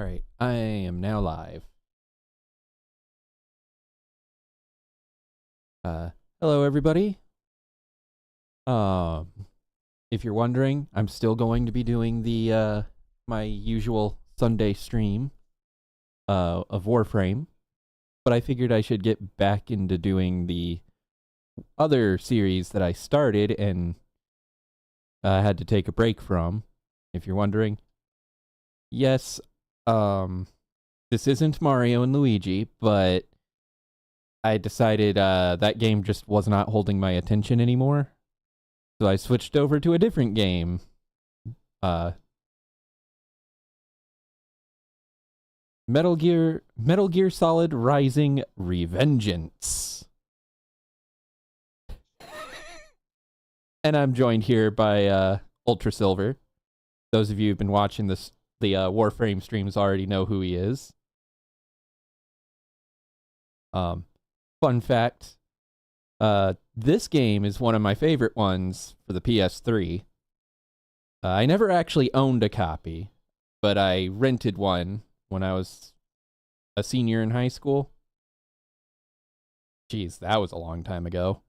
Alright, I am now live. Hello everybody. Um, if you're wondering, I'm still going to be doing the, my usual Sunday stream, of Warframe, but I figured I should get back into doing the other series that I started and, had to take a break from. If you're wondering, yes, this isn't Mario and Luigi, but I decided that game just was not holding my attention anymore. So I switched over to a different game. Metal Gear Solid Rising Revengeance. And I'm joined here by Ultra Silver. Those of you who've been watching the Warframe streams already know who he is. Fun fact, this game is one of my favorite ones for the PS3. I never actually owned a copy, but I rented one when I was a senior in high school. Jeez, that was a long time ago.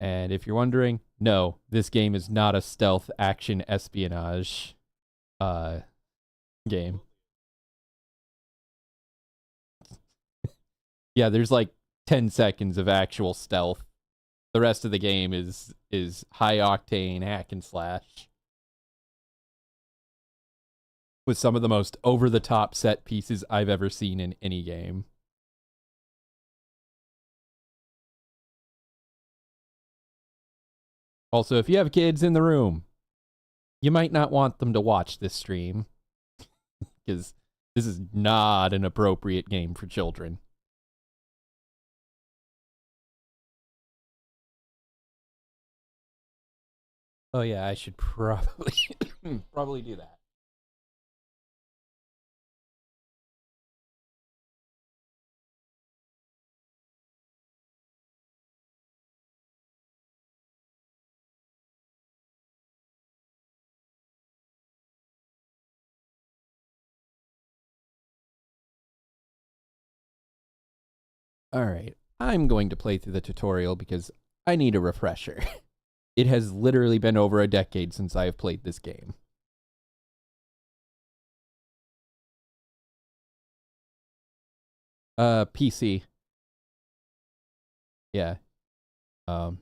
And if you're wondering, no, this game is not a stealth action espionage game. Yeah, there's like 10 seconds of actual stealth. The rest of the game is high octane hack and slash with some of the most over the top set pieces I've ever seen in any game. Also, if you have kids in the room, you might not want them to watch this stream because this is not an appropriate game for children. Oh yeah, I should probably probably do that. All right, I'm going to play through the tutorial because I need a refresher. It has literally been over a decade since I have played this game. PC. Yeah. The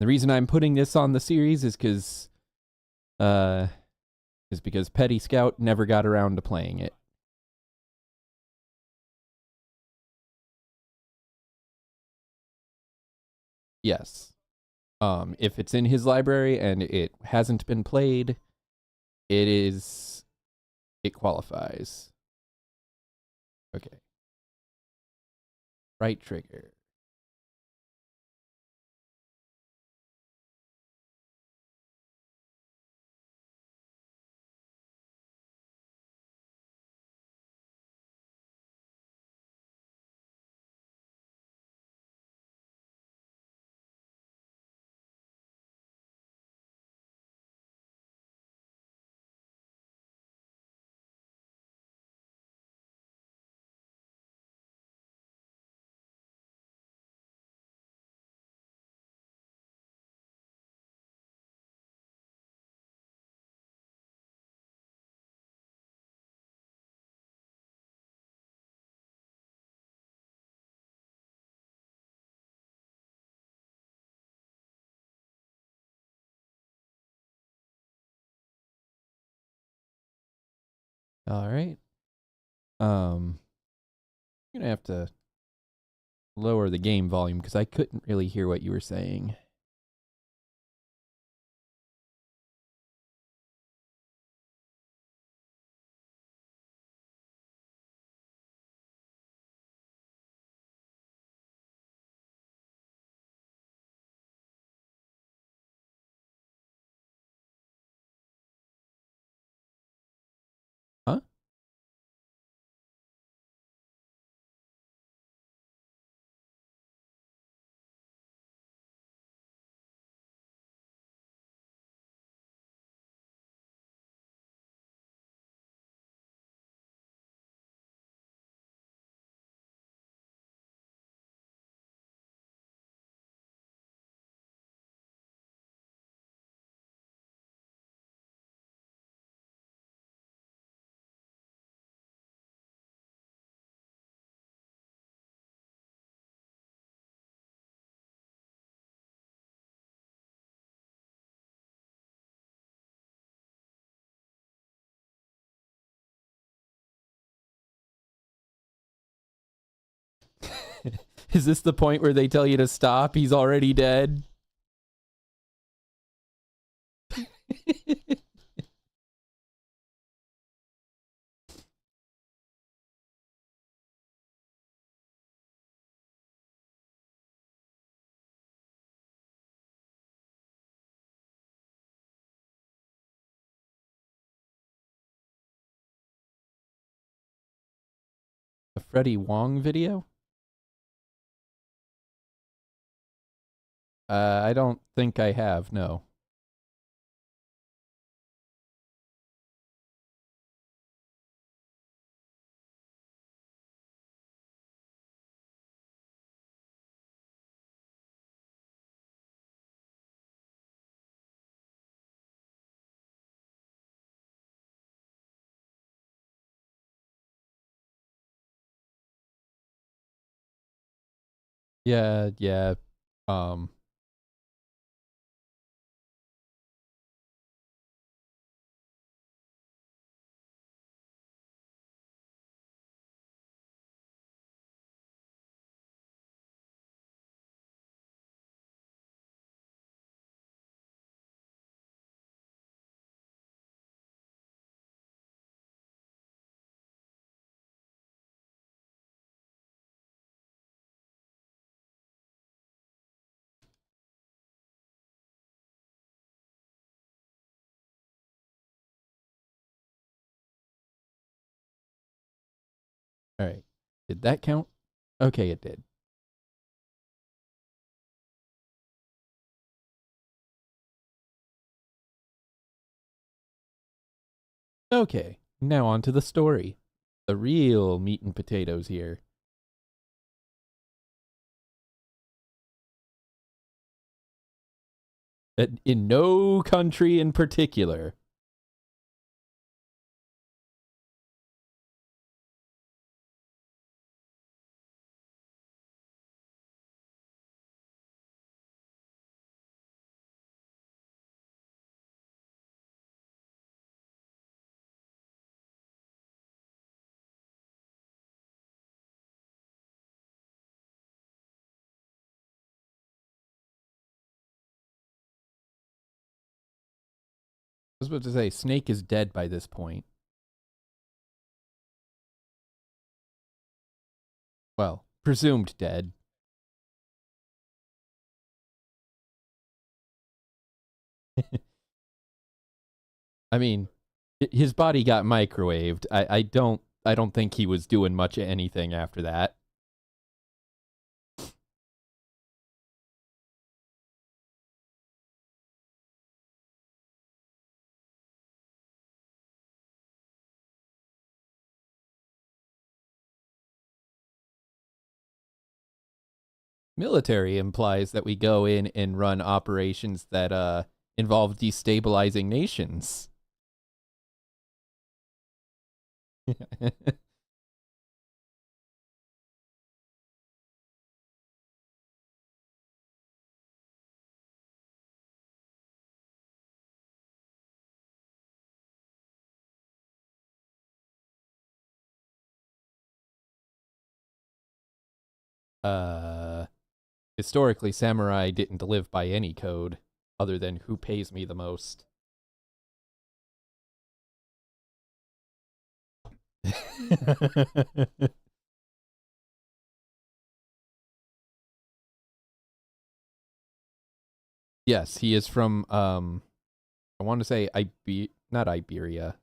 reason I'm putting this on the series is because Petty Scout never got around to playing it. Yes. If it's in his library and it hasn't been played, it qualifies. Okay. Right trigger. All right. I'm gonna have to lower the game volume because I couldn't really hear what you were saying. Huh? Is this the point where they tell you to stop? He's already dead? A Freddie Wong video? I don't think I have, no. Yeah. Um, all right. Did that count? Okay, it did. Okay, now on to the story. The real meat and potatoes here. In no country in particular. I was about to say, Snake is dead by this point. Well, presumed dead. I mean, his body got microwaved. I don't think he was doing much of anything after that. Military implies that we go in and run operations that involve destabilizing nations. uh Historically, samurai didn't live by any code other than who pays me the most. Yes, he is from I want to say not Iberia.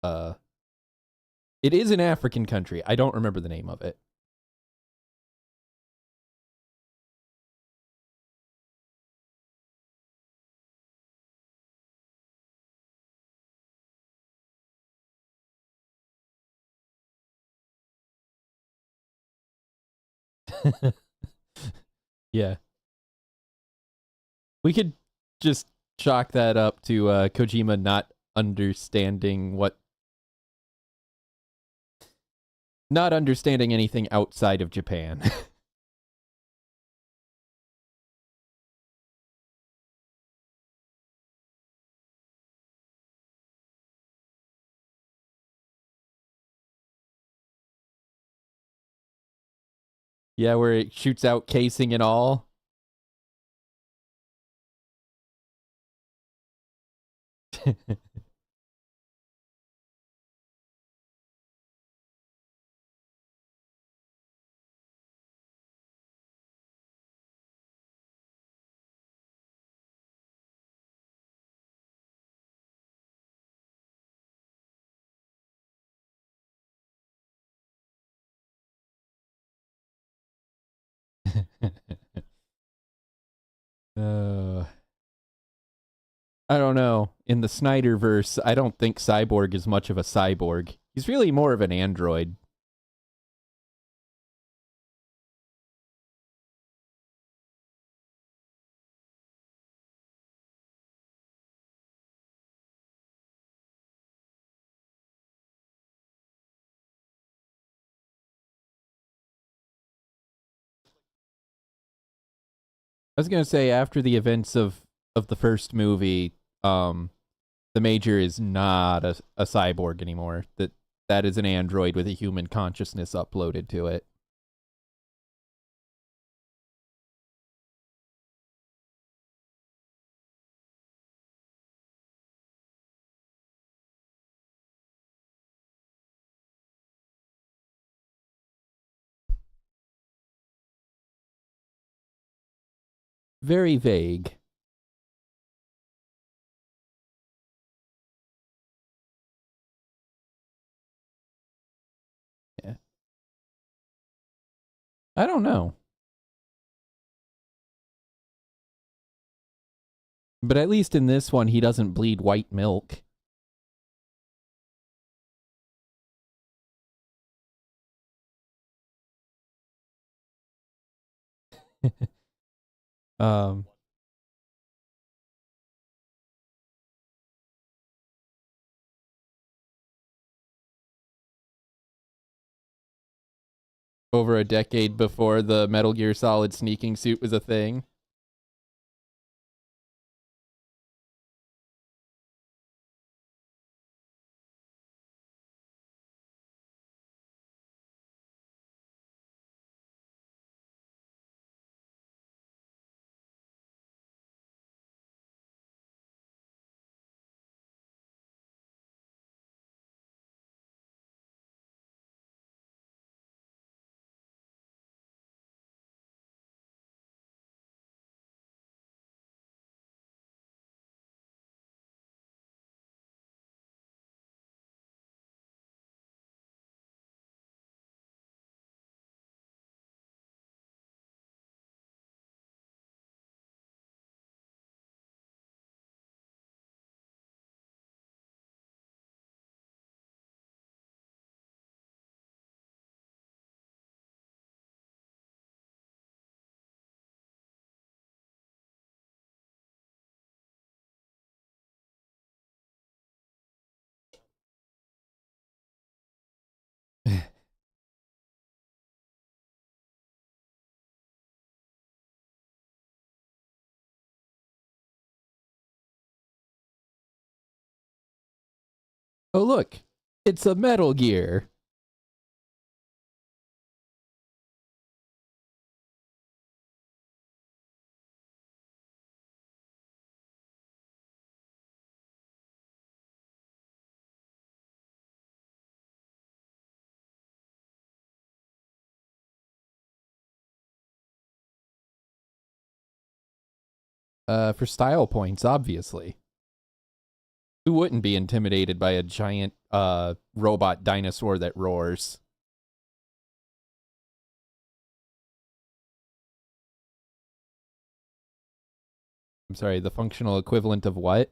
Uh it is an African country. I don't remember the name of it. Yeah. We could just chalk that up to Kojima not understanding not understanding anything outside of Japan. Yeah, where it shoots out casing and all. uh, I don't know. In the Snyderverse, I don't think Cyborg is much of a cyborg. He's really more of an android. I was gonna say after the events of the first movie, the Major is not a cyborg anymore. That is an android with a human consciousness uploaded to it. Very vague. Yeah. I don't know. But at least in this one, he doesn't bleed white milk. um, over a decade before the Metal Gear Solid sneaking suit was a thing. Oh, look. It's a Metal Gear. For style points, obviously. Who wouldn't be intimidated by a giant robot dinosaur that roars? I'm sorry, the functional equivalent of what?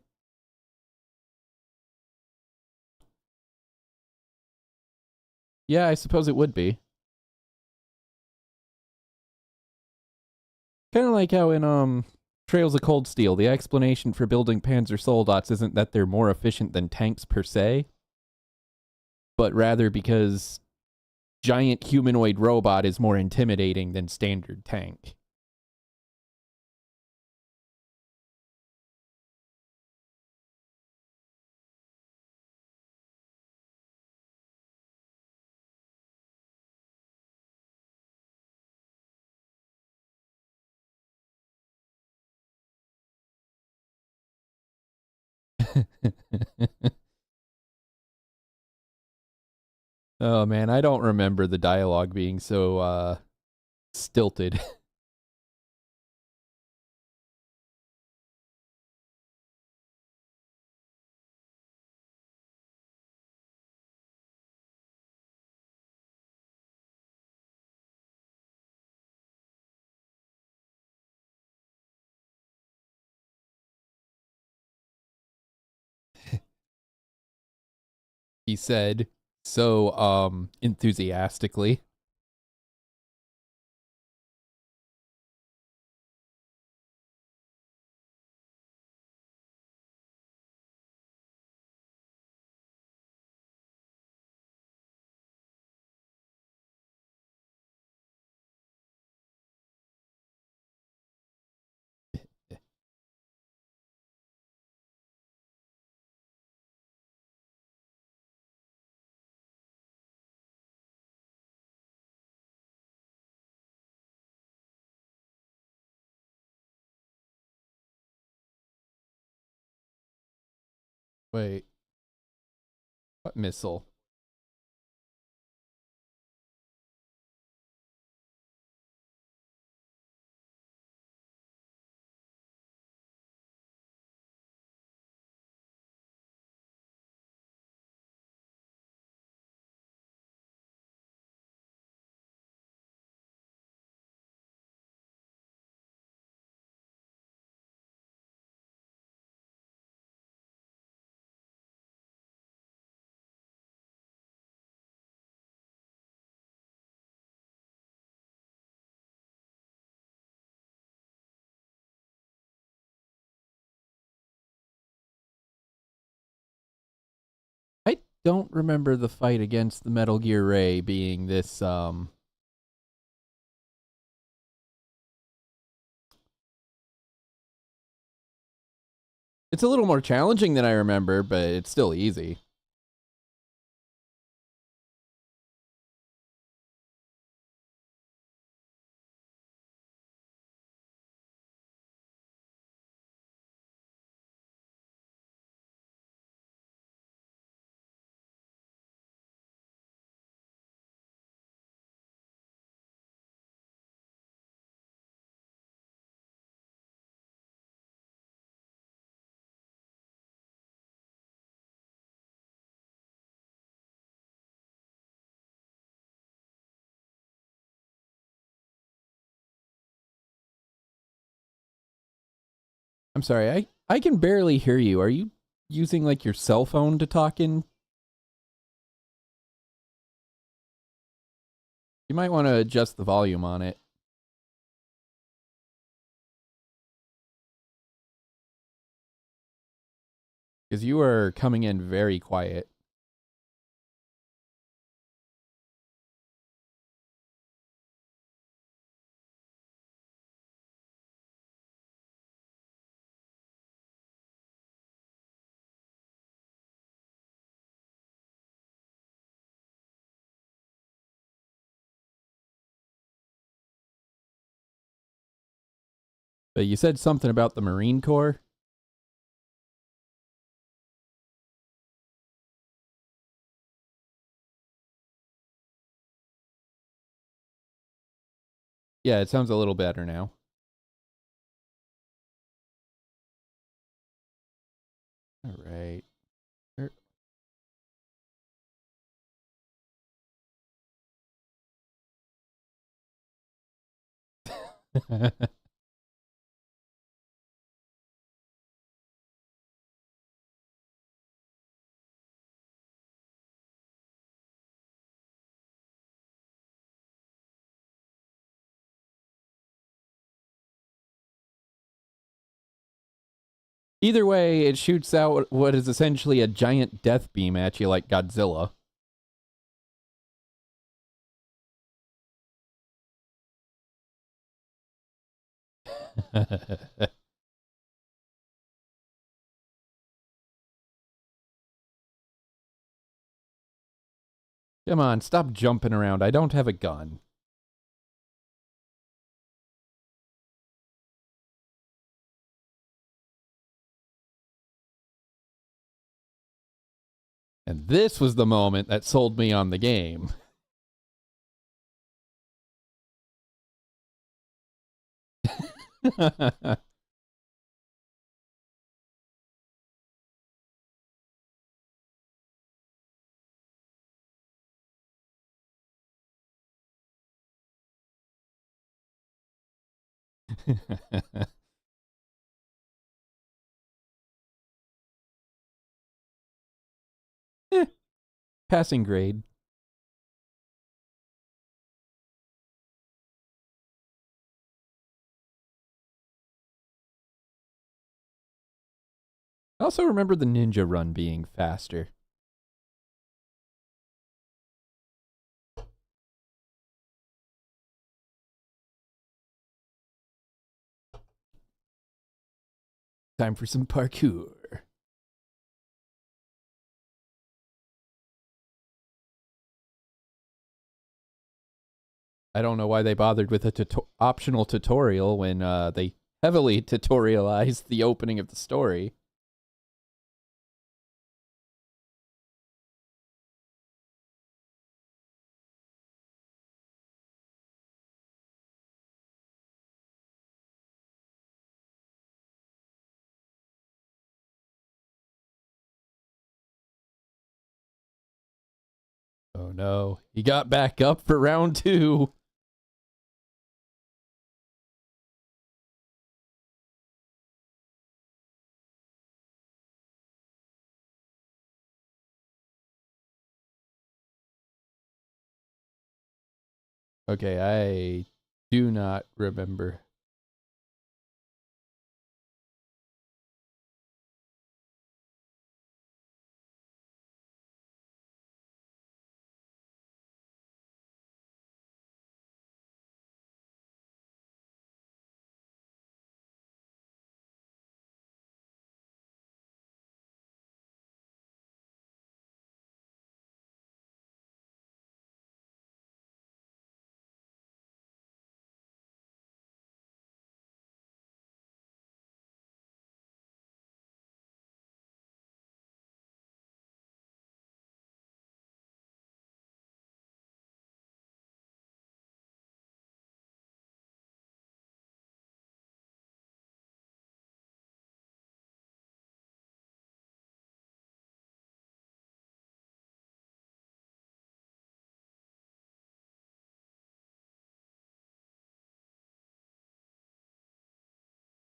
Yeah, I suppose it would be. Kind of like how in Trails of Cold Steel, the explanation for building Panzer Soldats isn't that they're more efficient than tanks per se, but rather because giant humanoid robot is more intimidating than standard tank. Oh man, I don't remember the dialogue being so stilted. He said so enthusiastically. Wait, what missile? I don't remember the fight against the Metal Gear Ray being this it's a little more challenging than I remember, but it's still easy. I'm sorry, I can barely hear you. Are you using like your cell phone to talk in? You might want to adjust the volume on it. Because you are coming in very quiet. But you said something about the Marine Corps. Yeah, it sounds a little better now. All right. Either way, it shoots out what is essentially a giant death beam at you like Godzilla. Come on, stop jumping around. I don't have a gun. And this was the moment that sold me on the game. Passing grade. I also remember the ninja run being faster. Time for some parkour. I don't know why they bothered with a optional tutorial when they heavily tutorialized the opening of the story. Oh no, he got back up for round 2. Okay, I do not remember.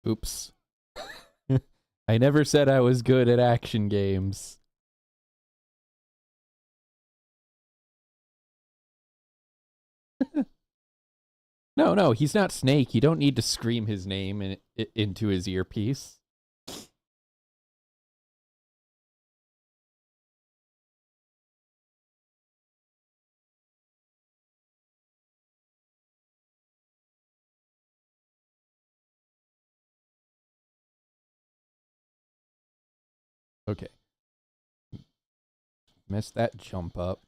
Oops. I never said I was good at action games. No, he's not Snake. You don't need to scream his name into his earpiece. Okay. Messed that jump up.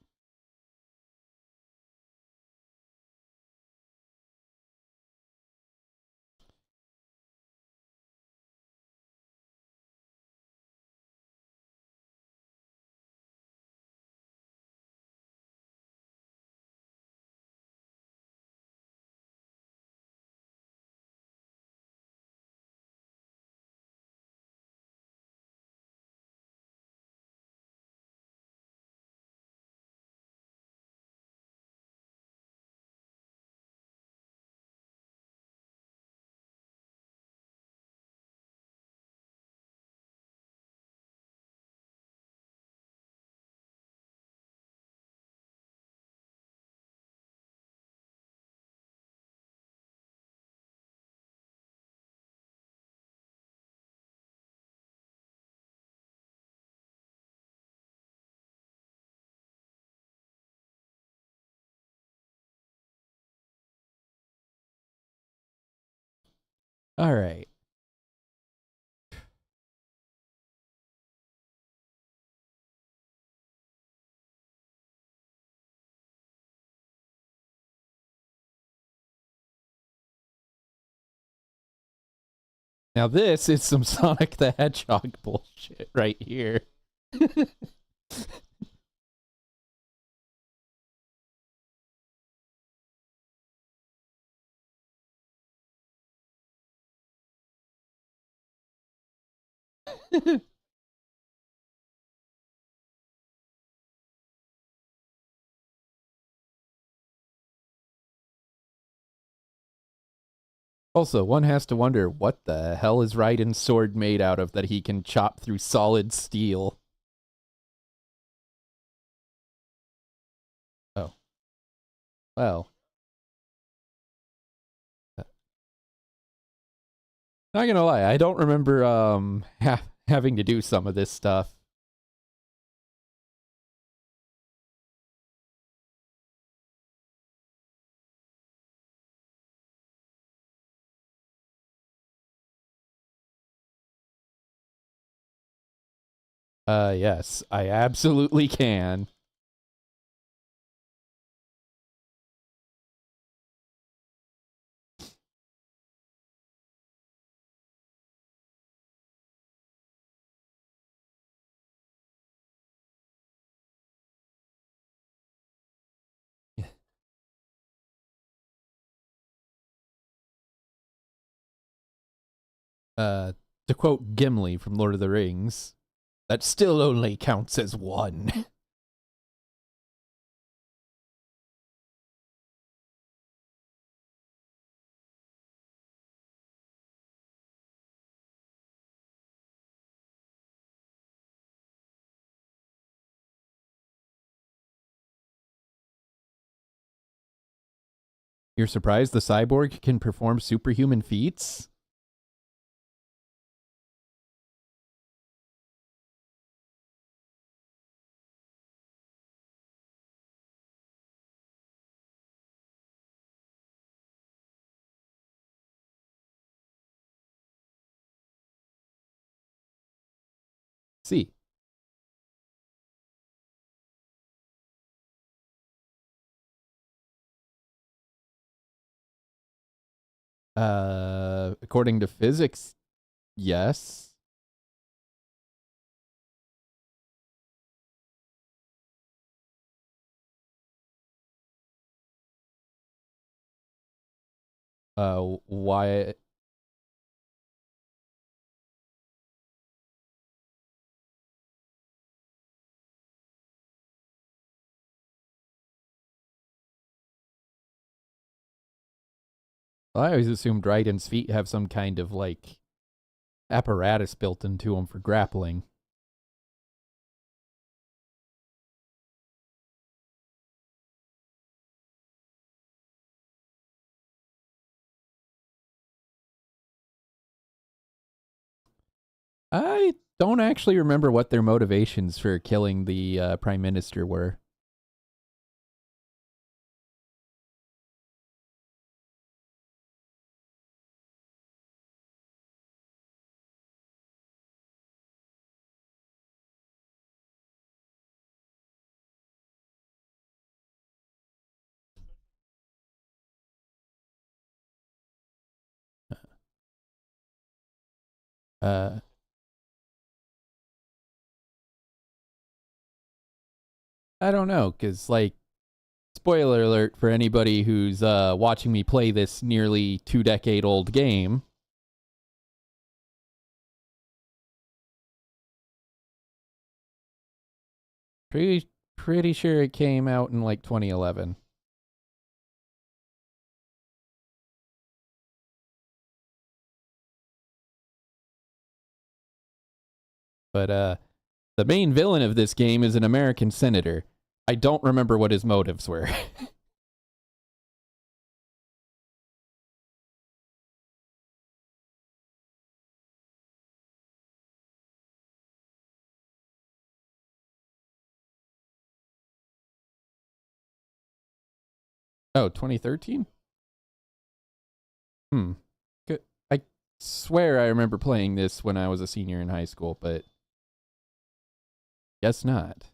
All right. Now this is some Sonic the Hedgehog bullshit right here. Also, one has to wonder what the hell is Raiden's sword made out of that he can chop through solid steel? Oh. Well. Not gonna lie, I don't remember having to do some of this stuff. Yes, I absolutely can. Uh, to quote Gimli from Lord of the Rings, that still only counts as one. You're surprised the cyborg can perform superhuman feats? See. According to physics, yes. Why? I always assumed Raiden's feet have some kind of like apparatus built into them for grappling. I don't actually remember what their motivations for killing the prime minister were. Uh, I don't know, because like, spoiler alert for anybody who's watching me play this nearly 2-decade old game. Pretty sure it came out in like 2011. But the main villain of this game is an American senator. I don't remember what his motives were. Oh, 2013? Hmm. Good. I swear I remember playing this when I was a senior in high school, but guess not.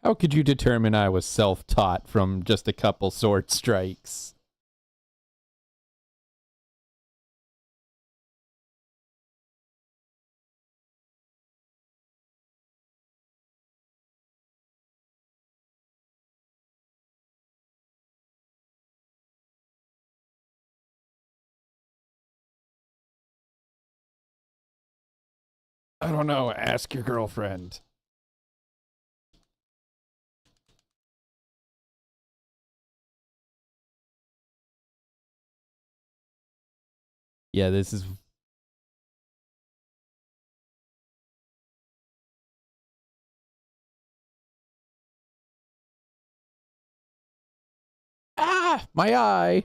How could you determine I was self-taught from just a couple sword strikes? I don't know. Ask your girlfriend. Yeah, this is... Ah! My eye!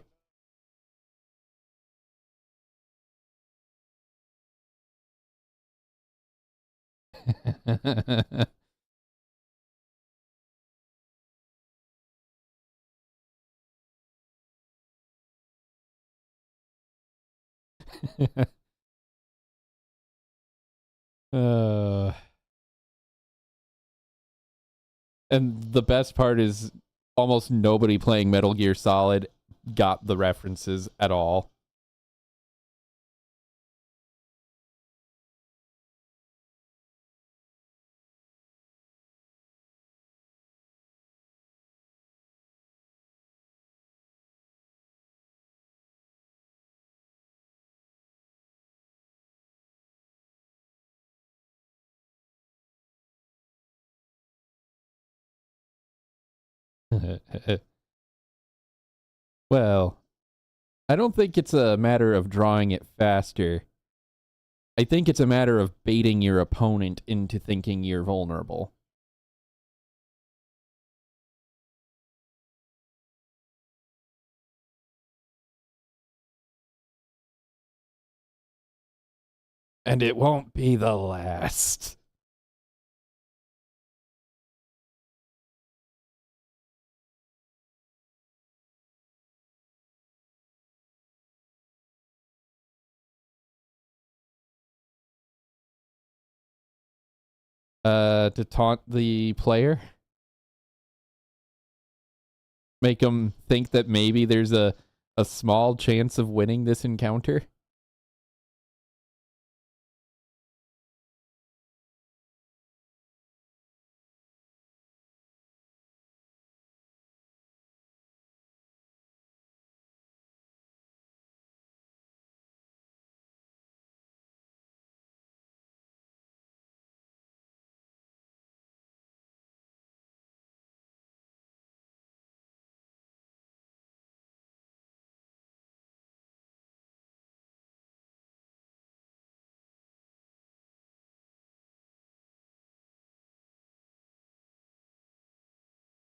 uh, and the best part is almost nobody playing Metal Gear Solid got the references at all. Well, I don't think it's a matter of drawing it faster. I think it's a matter of baiting your opponent into thinking you're vulnerable. And it won't be the last. To taunt the player? Make them think that maybe there's a small chance of winning this encounter?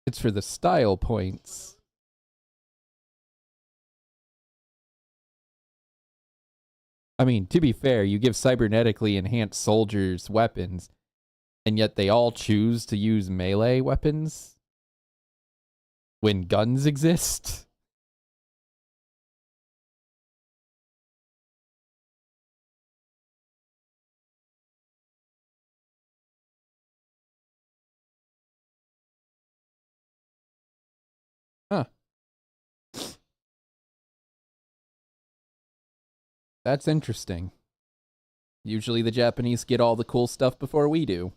It's for the style points. I mean, to be fair, you give cybernetically enhanced soldiers weapons, and yet they all choose to use melee weapons when guns exist. Huh. That's interesting. Usually the Japanese get all the cool stuff before we do.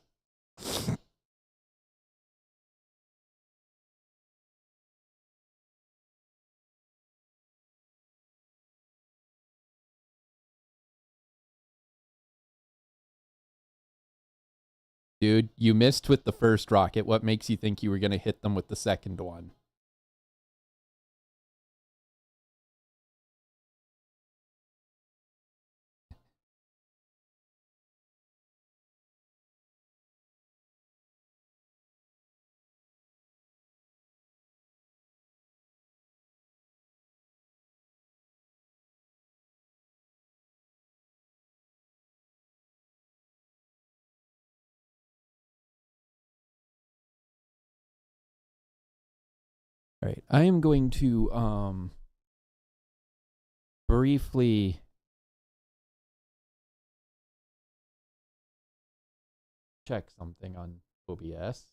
Dude, you missed with the first rocket. What makes you think you were going to hit them with the second one? All right, I am going to briefly check something on OBS.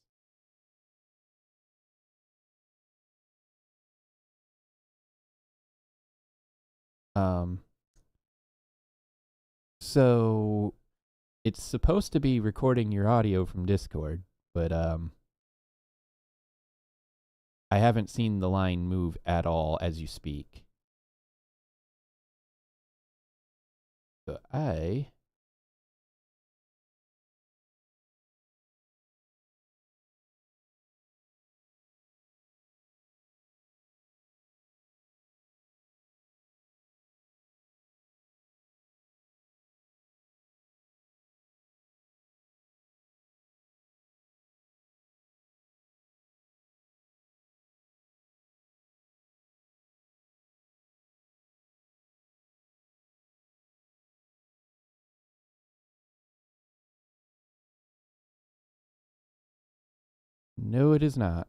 Um, so it's supposed to be recording your audio from Discord, but I haven't seen the line move at all as you speak. So I no, it is not.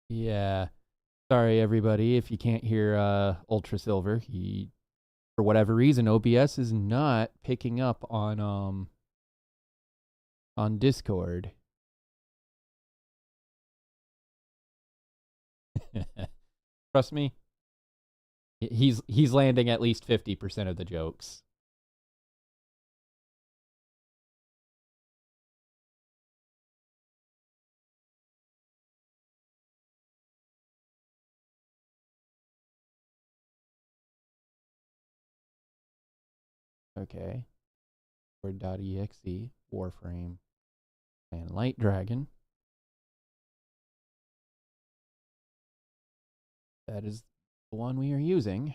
Yeah. Sorry, everybody, if you can't hear Ultra Silver. He, for whatever reason, OBS is not picking up on Discord. Trust me, he's landing at least 50% of the jokes. Okay. Word.exe, Warframe, and Light Dragon. That is the one we are using.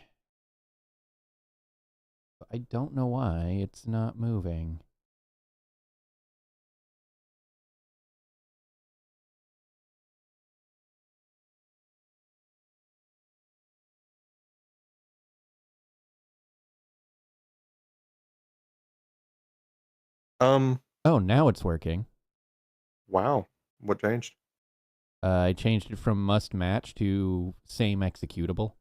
I don't know why it's not moving. Oh, now it's working. Wow. What changed? I changed it from must match to same executable.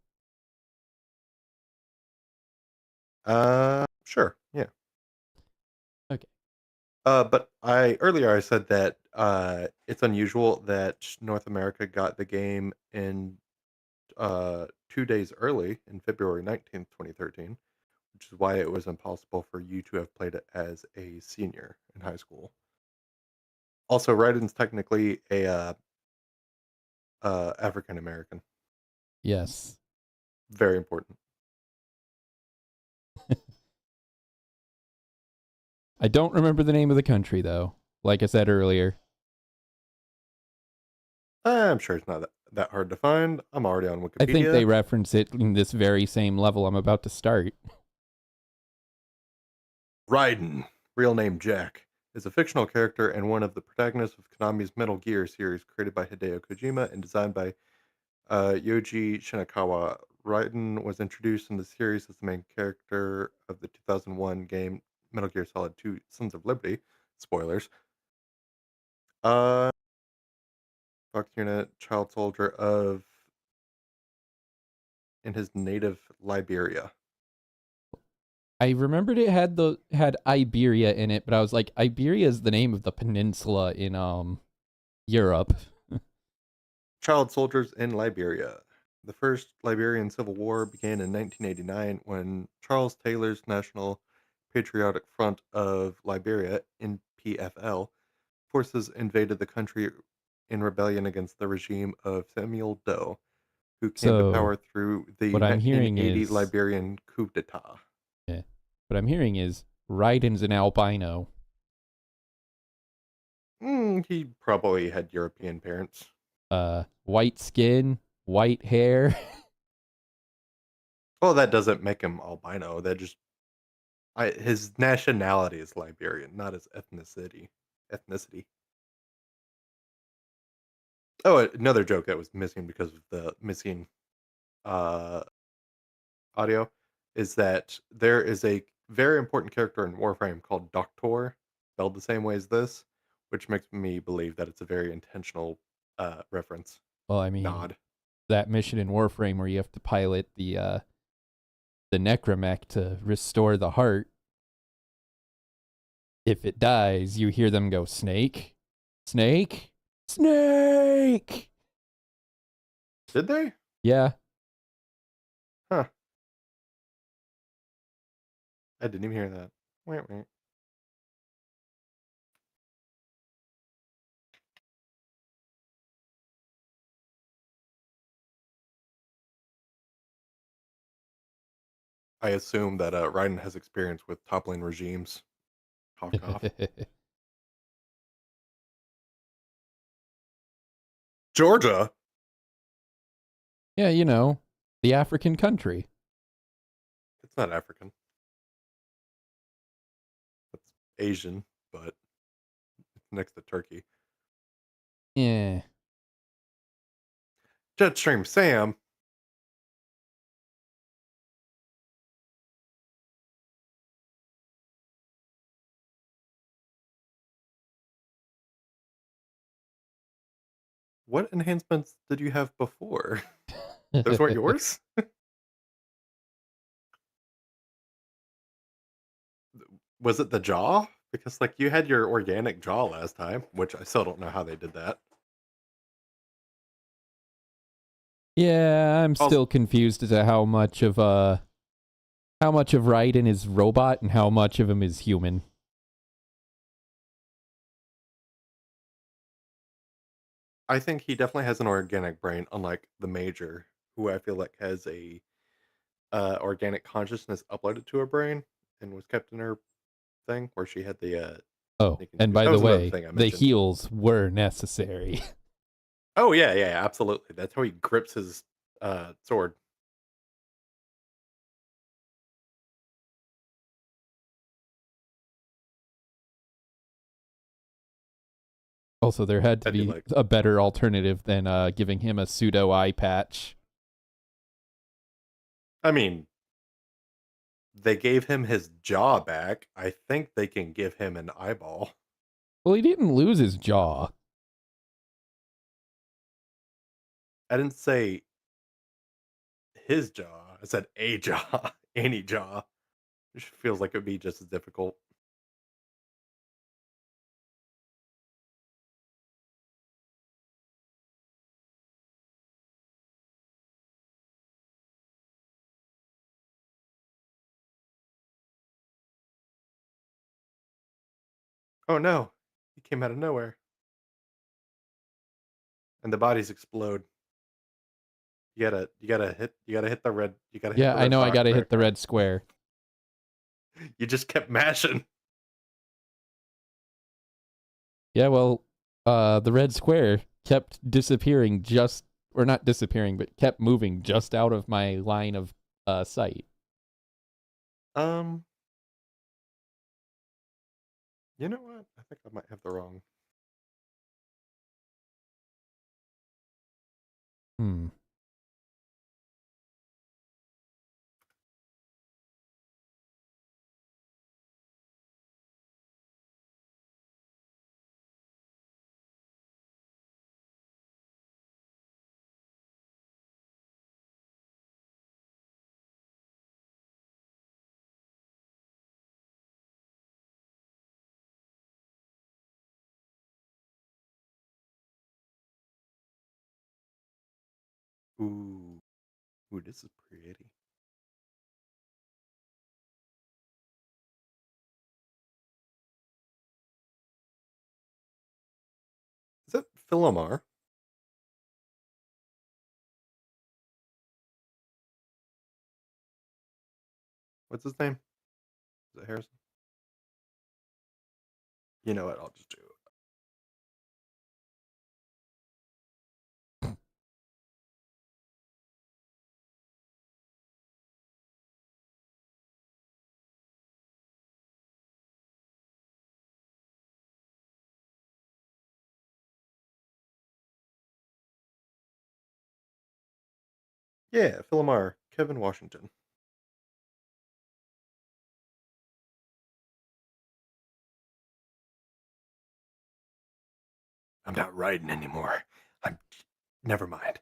Sure. Yeah. Okay. But earlier I said that it's unusual that North America got the game in 2 days early in February 19th, 2013, which is why it was impossible for you to have played it as a senior in high school. Also, Raiden's technically a African American. Yes. Very important. I don't remember the name of the country, though, like I said earlier. I'm sure it's not that hard to find. I'm already on I think they Wikipedia. reference it in this very same level I'm about to start. Raiden, real name Jack, is a fictional character and one of the protagonists of Konami's Metal Gear series created by Hideo Kojima and designed by Yoji Shinakawa. Raiden was introduced in the series as the main character of the 2001 game Metal Gear Solid 2 Sons of Liberty. Spoilers. Uh, Fox Unit, child soldier of in his native Liberia. I remembered it had Iberia in it, but I was like, Iberia is the name of the peninsula in Europe. Child soldiers in Liberia. The First Liberian Civil War began in 1989 when Charles Taylor's National Patriotic Front of Liberia (NPFL) forces invaded the country in rebellion against the regime of Samuel Doe, who came to So power through the what I'm hearing 1980 is, Liberian coup d'état. yeah, what I'm hearing is Raiden's an albino. He probably had European parents. White skin, white hair. Well, that doesn't make him albino. That just his nationality is Liberian, not his ethnicity. Ethnicity. Oh, another joke that was missing because of the missing uh, audio is that there is a very important character in Warframe called Doctor, spelled the same way as this, which makes me believe that it's a very intentional reference Well, I mean, nod. that mission in Warframe where you have to pilot the necromech to restore the heart. If it dies, you hear them go, snake, snake, snake. Did they? Yeah. Huh. I didn't even hear that. Wait, wait. I assume that Raiden has experience with toppling regimes. Cough, cough. Georgia? Yeah, you know, the African country. It's not African. It's Asian, but it's next to Turkey. Yeah. Jetstream Sam. What enhancements did you have before? Those weren't yours? Was it the jaw? Because like you had your organic jaw last time, which I still don't know how they did that. Yeah, I'm Also, still confused as to how much of Raiden is robot and how much of him is human. I think he definitely has an organic brain, unlike the Major, who I feel like has a organic consciousness uploaded to her brain and was kept in her thing where she had the Oh, sneaking and suit. by That the was another way, thing I the mentioned. heals were necessary. Oh yeah, yeah, absolutely. That's how he grips his sword. Also, there had to I do be like. a better alternative than giving him a pseudo eye patch. I mean, they gave him his jaw back. I think they can give him an eyeball. Well, he didn't lose his jaw. I didn't say his jaw. I said a jaw, any jaw. Which feels like it would be just as difficult. Oh no, he came out of nowhere, and the bodies explode. You gotta hit the red. You gotta hit Yeah, the I red know I box gotta there. hit the red square. You just kept mashing. Yeah, well, the red square kept disappearing or not disappearing, but kept moving just out of my line of sight. Um, you know what? I think I might have the wrong. Hmm. Ooh, ooh, this is pretty. Is that Philomar? What's his name? Is it Harrison? You know what? I'll just do it. Yeah, Philomar, Kevin Washington. I'm not riding anymore. I'm. Never mind.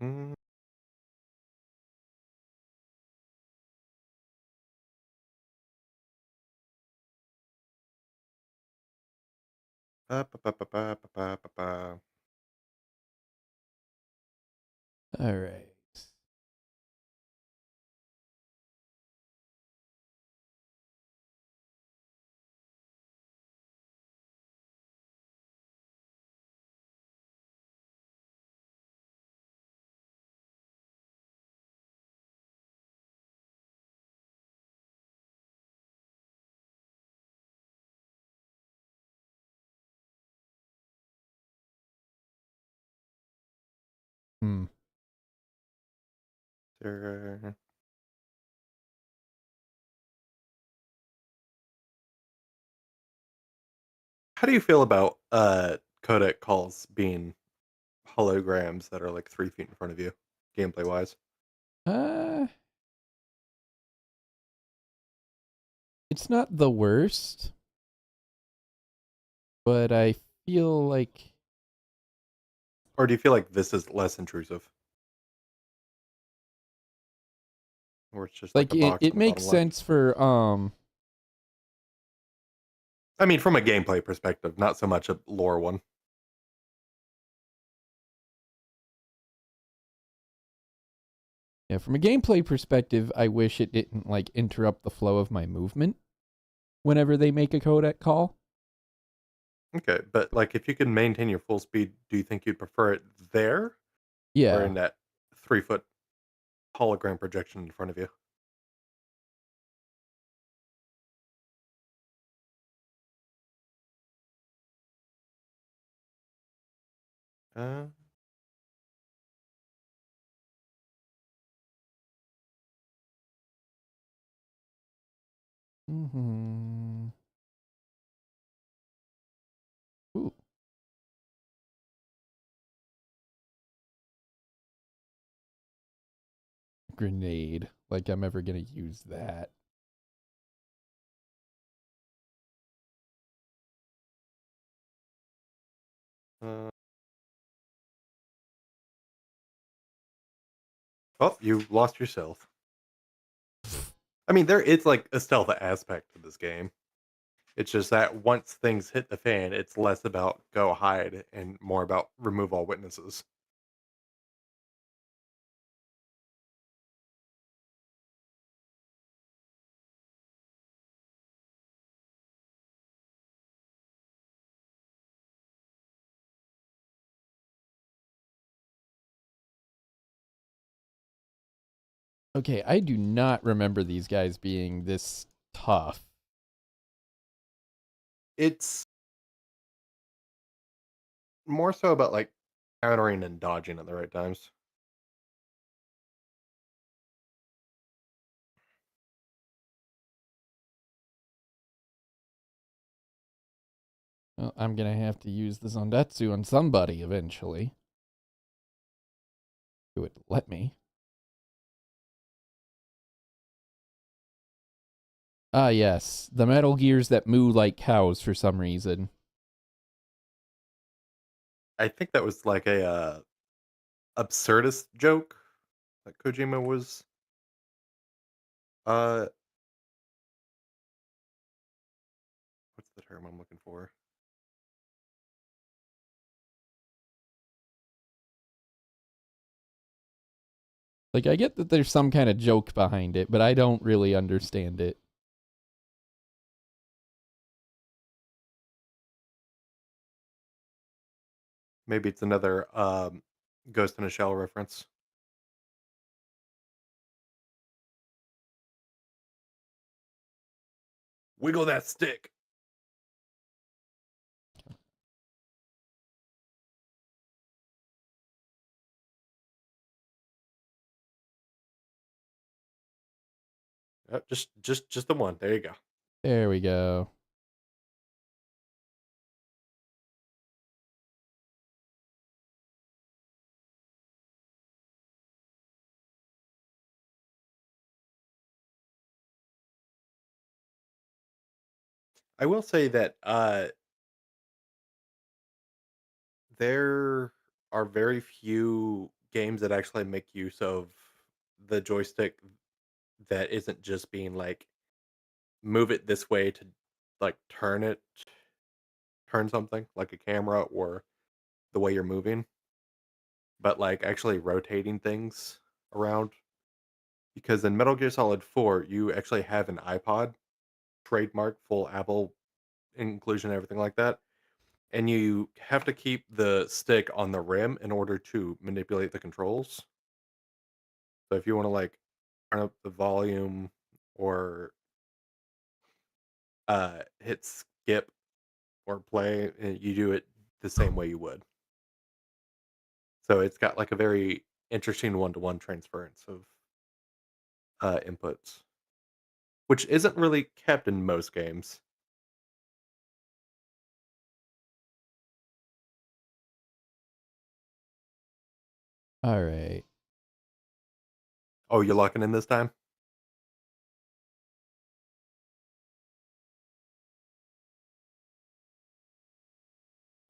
Mm, Ba, ba, ba, ba, ba, ba, ba, ba, ba. All right. Hmm. There- How do you feel about codec calls being holograms that are like 3 feet in front of you, gameplay wise? Uh, it's not the worst, but I feel like Or do you feel like this is less intrusive? Or it's just like a it, box it on the makes bottom left? sense for I mean, from a gameplay perspective, not so much a lore one. yeah, from a gameplay perspective, I wish it didn't like interrupt the flow of my movement whenever they make a codec call. Okay, but like if you can maintain your full speed, do you think you'd prefer it there or Yeah. in that 3 foot hologram projection in front of you? Uh, Mm-hmm. Ooh, grenade. Like I'm ever gonna use that. uh, oh, you lost yourself. I mean, there it's like a stealth aspect to this game. It's just that once things hit the fan, it's less about go hide and more about remove all witnesses. Okay, I do not remember these guys being this tough. It's more so about like countering and dodging at the right times. Well, I'm gonna have to use the Zondetsu on somebody eventually. Who would let me? Ah, yes, the Metal Gears that moo like cows for some reason. I think that was like a absurdist joke that Kojima was uh what's the term I'm looking for? Like, I get that there's some kind of joke behind it, but I don't really understand it. Maybe it's another Ghost in a Shell reference. Wiggle that stick. Just the one. There you go. There we go. I will say that there are very few games that actually make use of the joystick that isn't just being like move it this way to like turn it turn something, like a camera or the way you're moving, but like actually rotating things around. Because in Metal Gear Solid 4, you actually have an iPod, trademark, full Apple inclusion, everything like that. And you have to keep the stick on the rim in order to manipulate the controls. So if you want to like turn up the volume or hit skip or play, you do it the same way you would. So it's got like a very interesting one-to-one transference of inputs, which isn't really kept in most games. All right. Oh, you're locking in this time?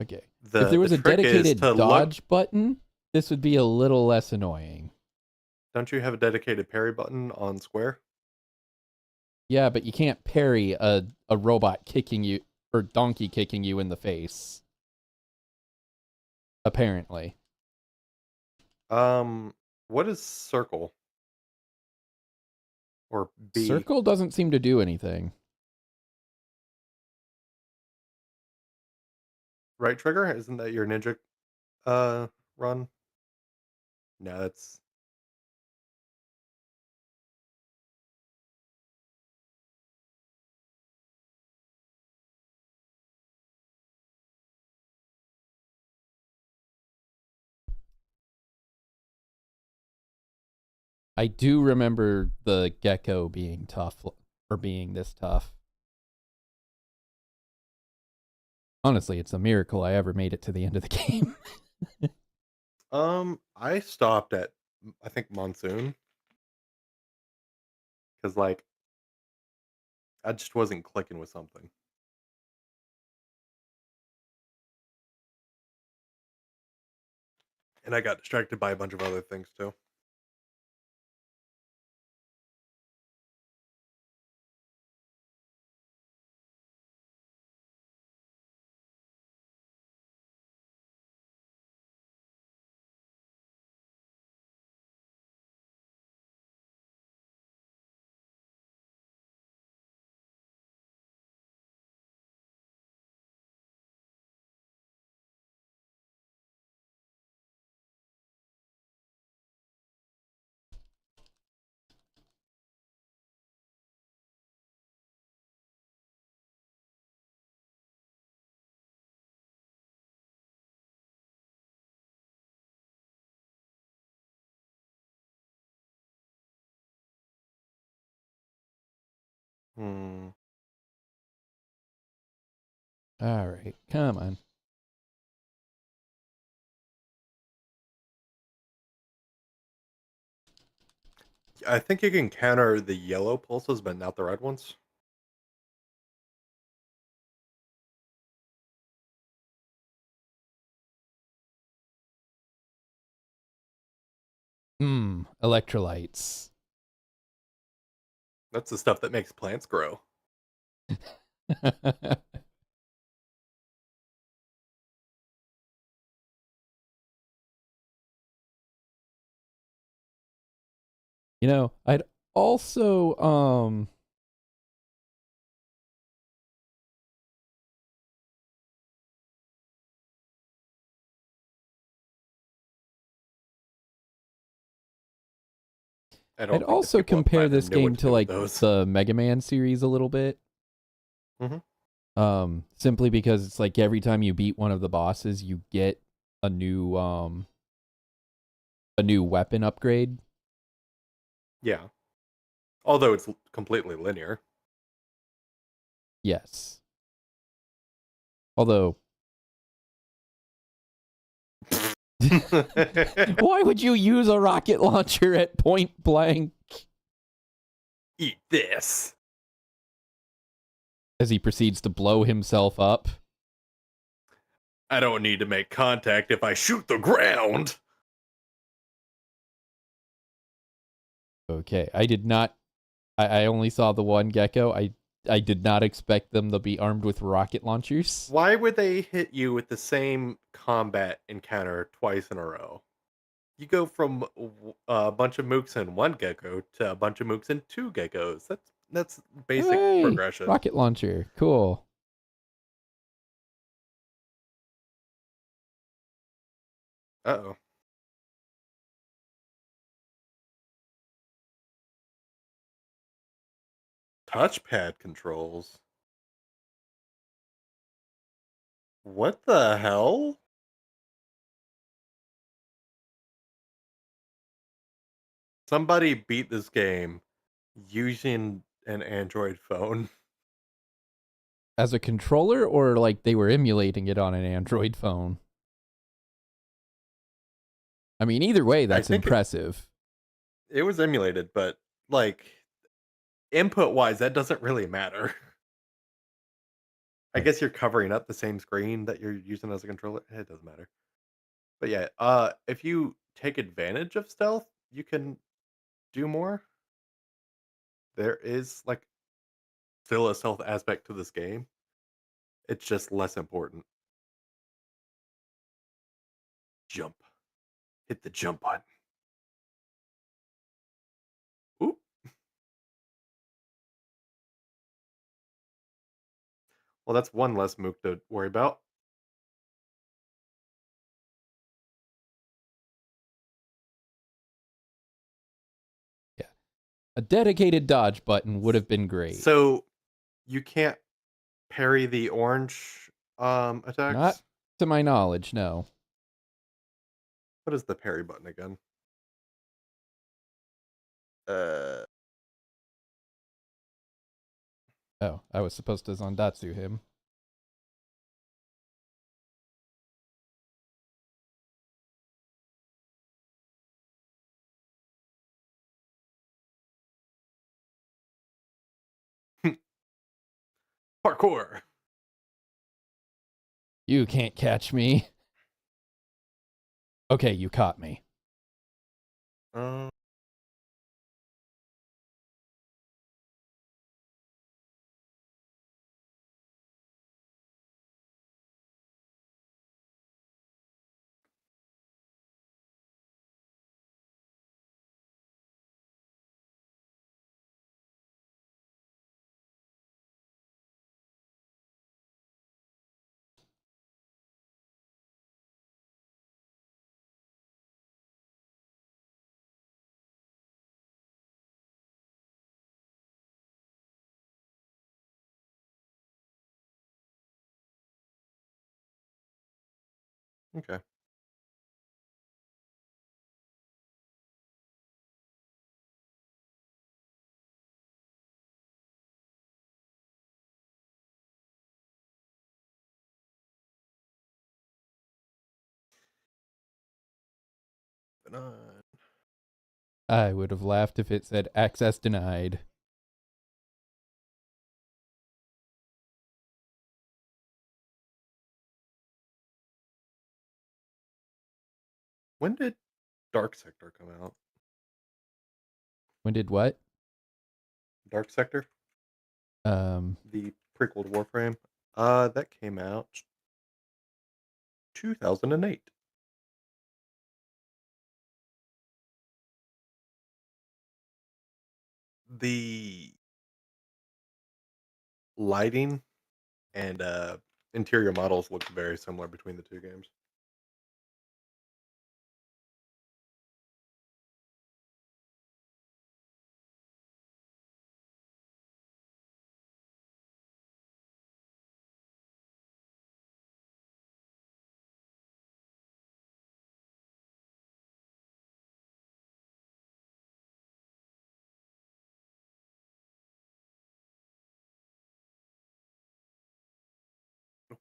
Okay. If there The was a trick is dedicated to look. dodge button, this would be a little less annoying. Don't you have a dedicated parry button on square? Yeah, but you can't parry a robot kicking you or donkey kicking you in the face. Apparently. What is circle or B? Circle doesn't seem to do anything. Right trigger? Isn't that your ninja run? No, that's I do remember the gecko being tough or being this tough. Honestly, it's a miracle I ever made it to the end of the game. I stopped at I think monsoon because like I just wasn't clicking with something, and I got distracted by a bunch of other things too. Hmm. All right, come on. I think you can counter the yellow pulses, but not the red ones. Electrolytes. That's the stuff that makes plants grow. You know, I'd also I I'd don't think the also people at compare this Platinum knew what game to to do with like those. the Mega Man series a little bit. Hmm. Simply because it's like every time you beat one of the bosses, you get a new weapon upgrade. Yeah, although it's completely linear. Yes. Although why would you use a rocket launcher at point blank? Eat this. As he proceeds to blow himself up. I don't need to make contact if I shoot the ground. Okay, I did not. I only saw the one gecko. I I did not expect them to be armed with rocket launchers. Why would they hit you with the same combat encounter twice in a row? You go from a bunch of mooks and one gecko to a bunch of mooks and two geckos. That's basic Hey, progression. rocket launcher, cool. Uh-oh. Touchpad controls. What the hell? Somebody beat this game using an Android phone. As a controller, or like they were emulating it on an Android phone? I mean, either way, I that's think impressive. it was emulated, but like input wise, that doesn't really matter. I Right. guess you're covering up the same screen that you're using as a controller. It doesn't matter. But yeah, if you take advantage of stealth, you can do more. There is like still a stealth aspect to this game. It's just less important. Jump. Hit the jump button. Oop. Well, that's one less mook to worry about. Yeah. A dedicated dodge button would have been great. So you can't parry the orange Not attacks. to my knowledge, no. What is the parry button again? Uh Oh, I was supposed to Zandatsu him. parkour. You can't catch me. Okay, you caught me. Um, okay. But, I would have laughed if it said access denied. when did Dark Sector come out? When did what? Dark Sector, Um, the prequel to Warframe. That came out 2008. The lighting and interior models look very similar between the two games.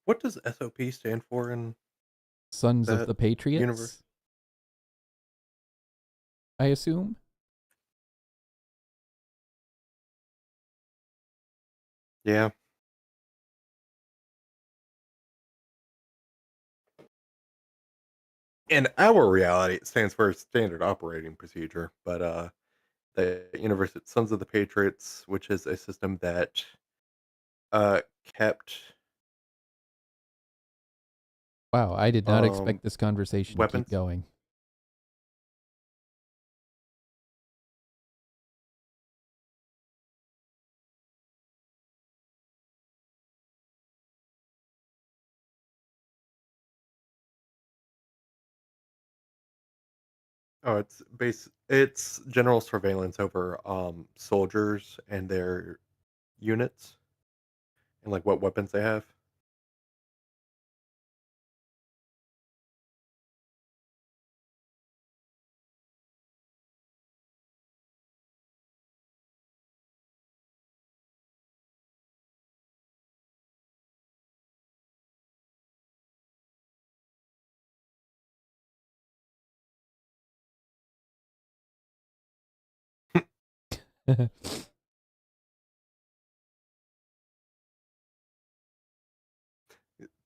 What does SOP stand for in Sons of that the universe? Patriots, I assume. Yeah. In our reality, it stands for standard operating procedure, but the universe, it's Sons of the Patriots, which is a system that kept Wow, I did not um expect this conversation to keep weapons. going. Oh, it's general surveillance over soldiers and their units and like what weapons they have.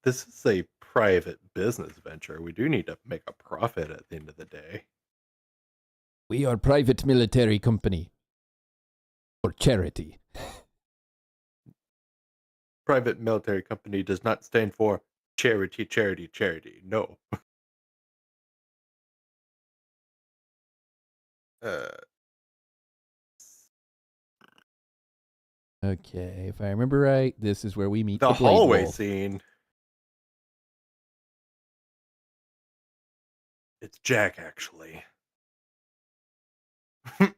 This is a private business venture. We do need to make a profit at the end of the day. We are private military company or charity. Private military company does not stand for charity, charity, charity. No. Uh, Okay, if I remember right, this is where we meet the the Blade hallway Wolf. scene. It's Jack, actually. Have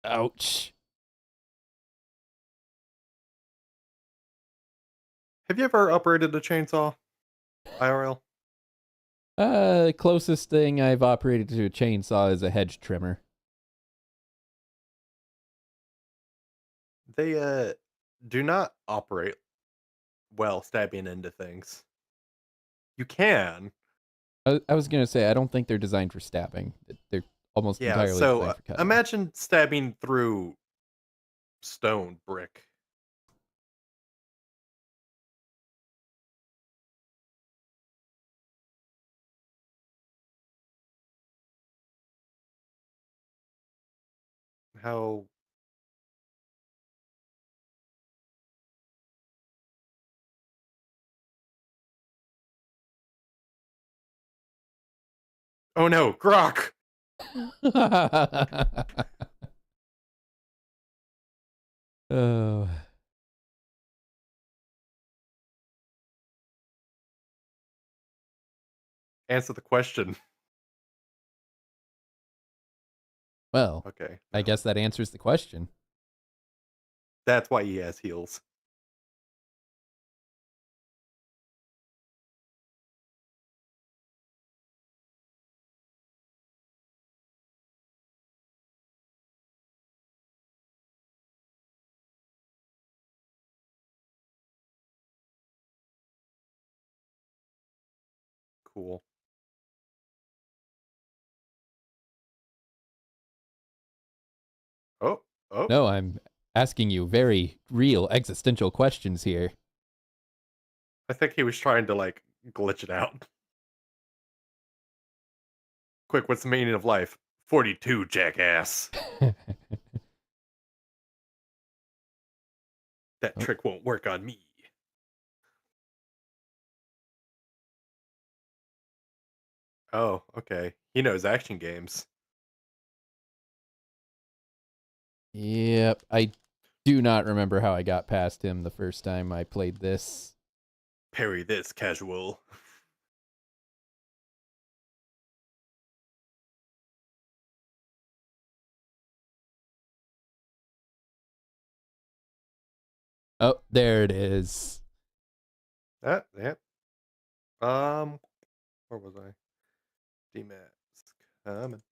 Ouch. you ever operated a chainsaw, IRL? Closest thing I've operated to a chainsaw is a hedge trimmer. They do not operate well stabbing into things. You can. I was gonna say I don't think they're designed for stabbing. They're almost Yeah, entirely so designed for cutting. imagine stabbing through stone brick. How Oh no, Grok! Oh. Answer the question. Well, Okay, I no. guess that answers the question. That's why he has heels. Cool. Oh, oh. No, I'm asking you very real existential questions here. I think he was trying to like glitch it out. Quick, what's the meaning of life? 42, jackass. That Oh, trick won't work on me. Oh, okay. He knows action games. yep, I do not remember how I got past him the first time I played this. Parry this, casual. Oh, there it is. Yep. Um, where was I? D-Mask. Coming.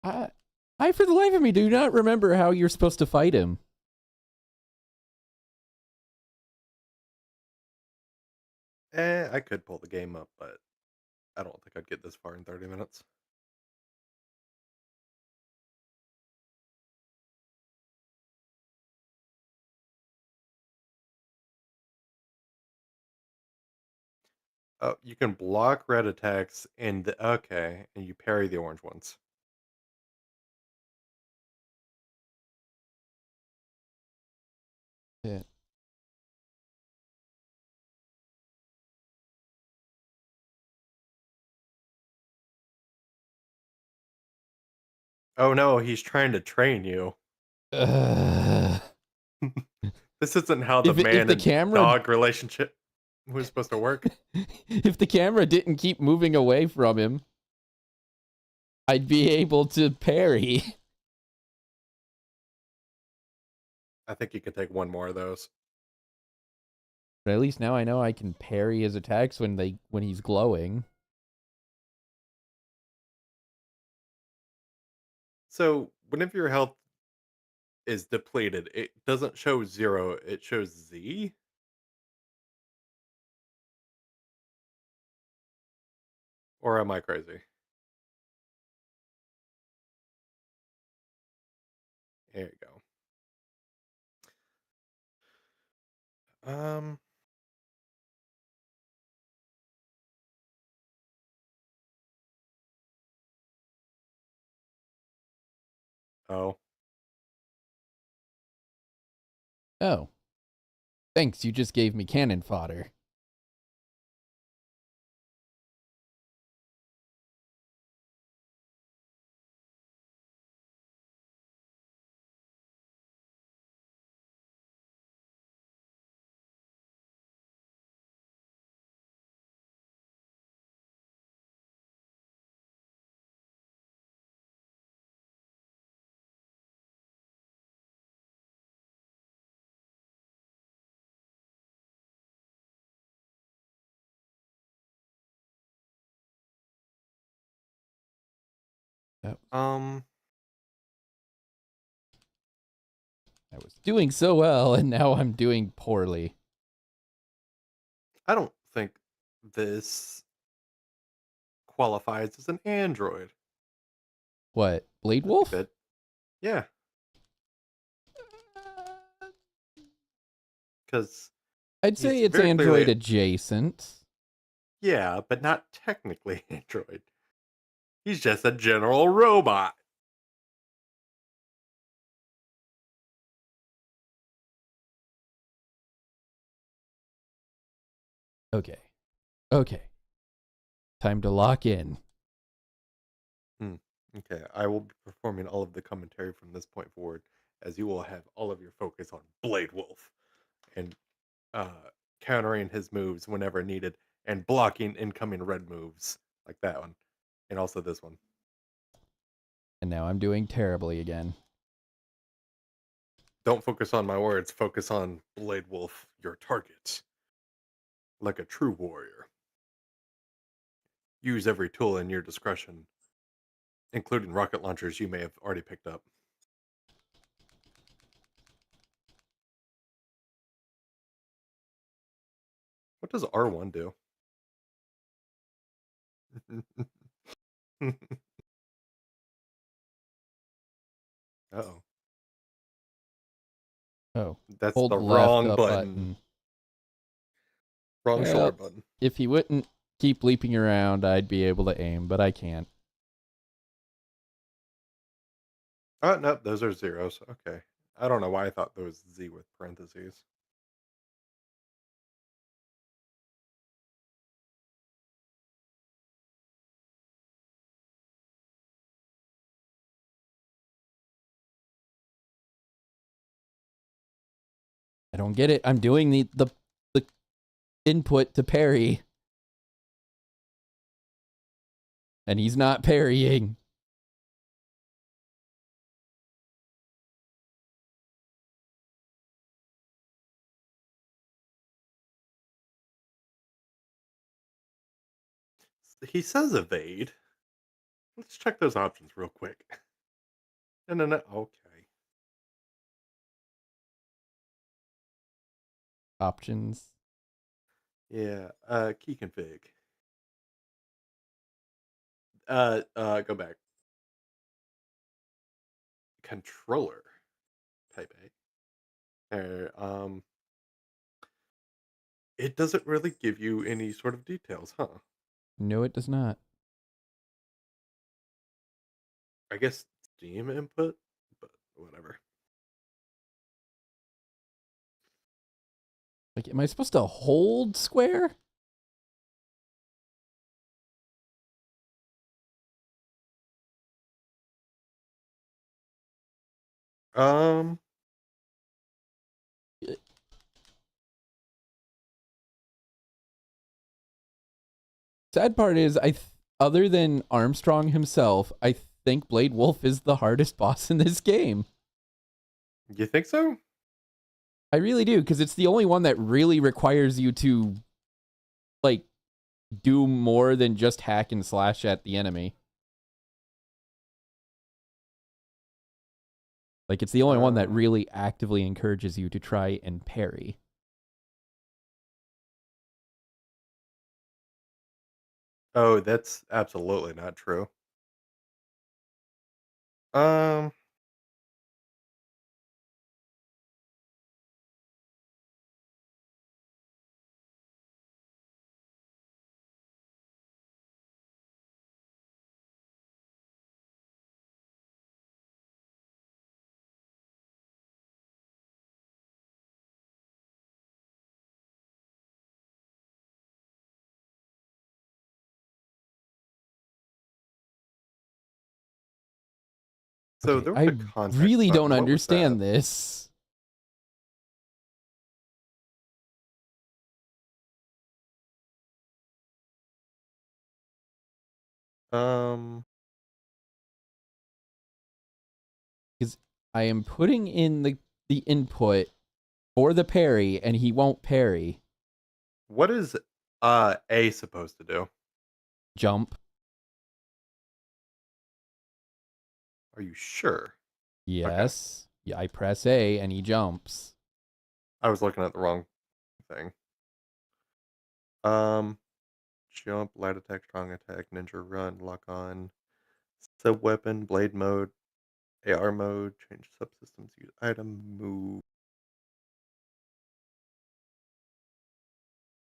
I for the life of me do not remember how you're supposed to fight him. I could pull the game up, but I don't think I'd get this far in 30 minutes. Oh, you can block red attacks and okay, and you parry the orange ones. Yeah. Oh no, he's trying to train you. Uh, This isn't how the if man the and camera dog relationship was supposed to work. if the camera didn't keep moving away from him, I'd be able to parry. I think you could take one more of those. But at least now I know I can parry his attacks when he's glowing. So whenever your health is depleted, it doesn't show 0, it shows Z? Or am I crazy? There you go. Um, oh. Oh, thanks. You just gave me cannon fodder. That Um, I was doing so well, and now I'm doing poorly. I don't think this qualifies as an android. What, Blade I think Wolf? that, yeah, because I'd he's say it's very Android clearly, adjacent. yeah, but not technically android. He's just a general robot. Okay. Okay. Time to lock in. Hmm. Okay, I will be performing all of the commentary from this point forward, as you will have all of your focus on Blade Wolf and countering his moves whenever needed and blocking incoming red moves like that one, and also this one. And now I'm doing terribly again. Don't focus on my words. Focus on Blade Wolf, your target, like a true warrior. Use every tool in your discretion, including rocket launchers you may have already picked up. What does R1 do? Uh-oh. Oh, That's hold the the left wrong up button. button. Wrong shoulder Well, button. if he wouldn't keep leaping around, I'd be able to aim, but I can't. Oh, no, those are zeros. Okay. I don't know why I thought there was Z with parentheses. I don't get it. I'm doing the input to parry, and he's not parrying. He says evade. Let's check those options real quick. No. Okay. Options. Yeah. Key config. Go back. Controller. Type A. There. It doesn't really give you any sort of details, huh? No, it does not. I guess Steam input, but whatever. Like, am I supposed to hold square? Um. Sad part is, other than Armstrong himself, I think Blade Wolf is the hardest boss in this game. You think so? I really do, because it's the only one that really requires you to, like, do more than just hack and slash at the enemy. Like, it's the only one that Um. really actively encourages you to try and parry. Oh, that's absolutely not true. Um. So Okay, there was I a context really don't button. What was that? understand this. Um. Because I am putting in the input for the parry, and he won't parry. What is A supposed to do? Jump. Are you sure? Okay. Yes. Yeah, I press A, and he jumps. I was looking at the wrong thing. Um. Jump, light attack, strong attack, ninja run, lock on, sub weapon, blade mode, AR mode, change subsystems, use item, move.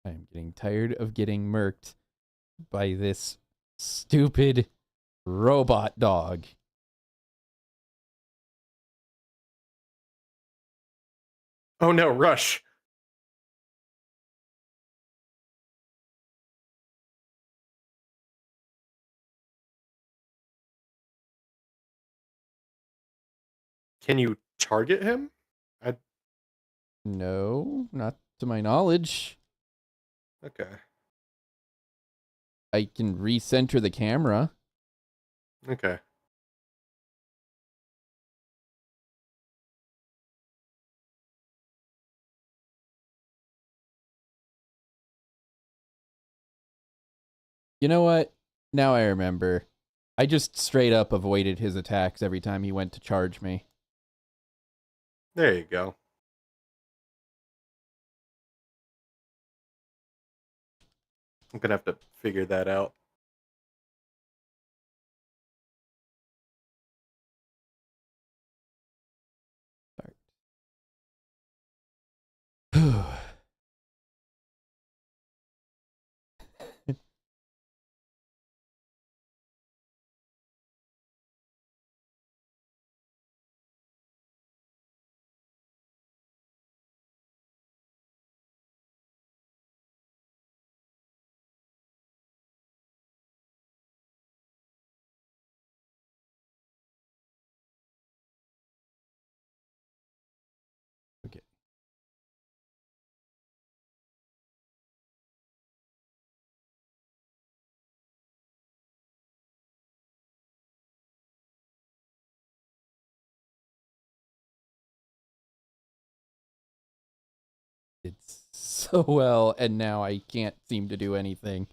I am getting tired of getting murked by this stupid robot dog. Oh no, rush. Can you target him? I No, not to my knowledge. okay. I can recenter the camera. Okay. You know what? Now I remember. I just straight up avoided his attacks every time he went to charge me. There you go. I'm gonna have to figure that out. Sorry. Okay. It's so well, and now I can't seem to do anything.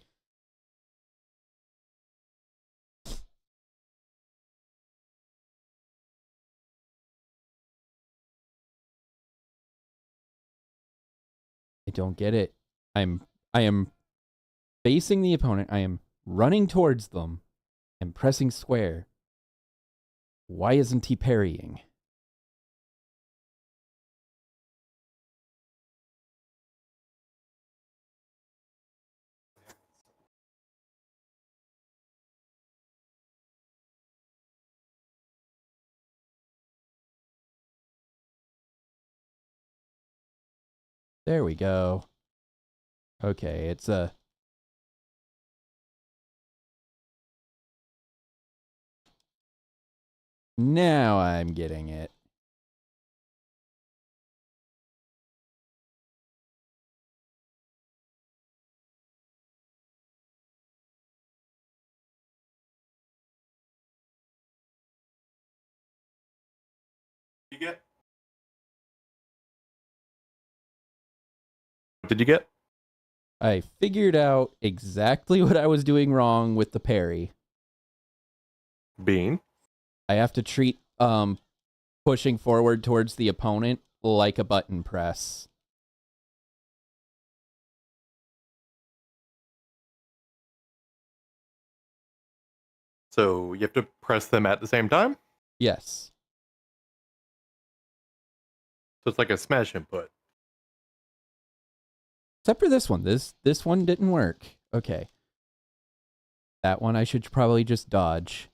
I don't get it. I am facing the opponent. I am running towards them and pressing square. Why isn't he parrying? There we go. Okay, it's a... Now I'm getting it. You get? What did you get? I figured out exactly what I was doing wrong with the parry. Bean. I have to treat pushing forward towards the opponent like a button press. So you have to press them at the same time? Yes. So it's like a smash input. Except for this one. This one didn't work. Okay. That one I should probably just dodge.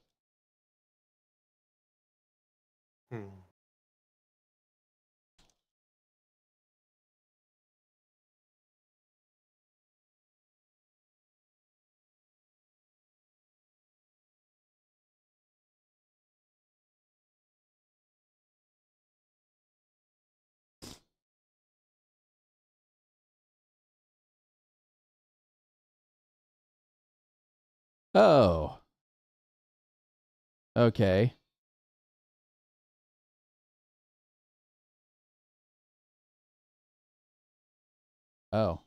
Oh. Okay. Oh.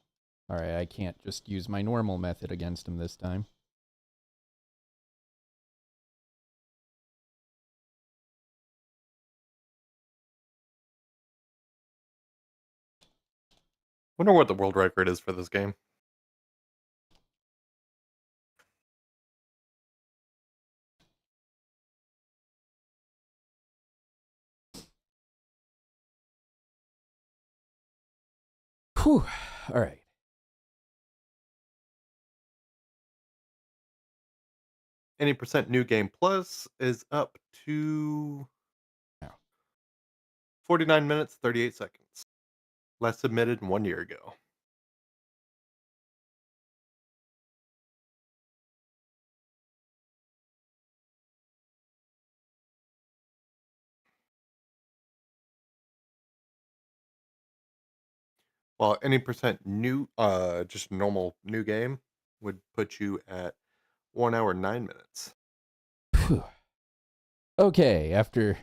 Alright, I can't just use my normal method against him this time. Wonder what the world record is for this game. Whew. Alright. Any percent new game plus is up to 49 minutes, 38 seconds. Last submitted 1 year ago. While any percent new, just normal new game would put you at 1 hour, 9 minutes. Whew. Okay, after...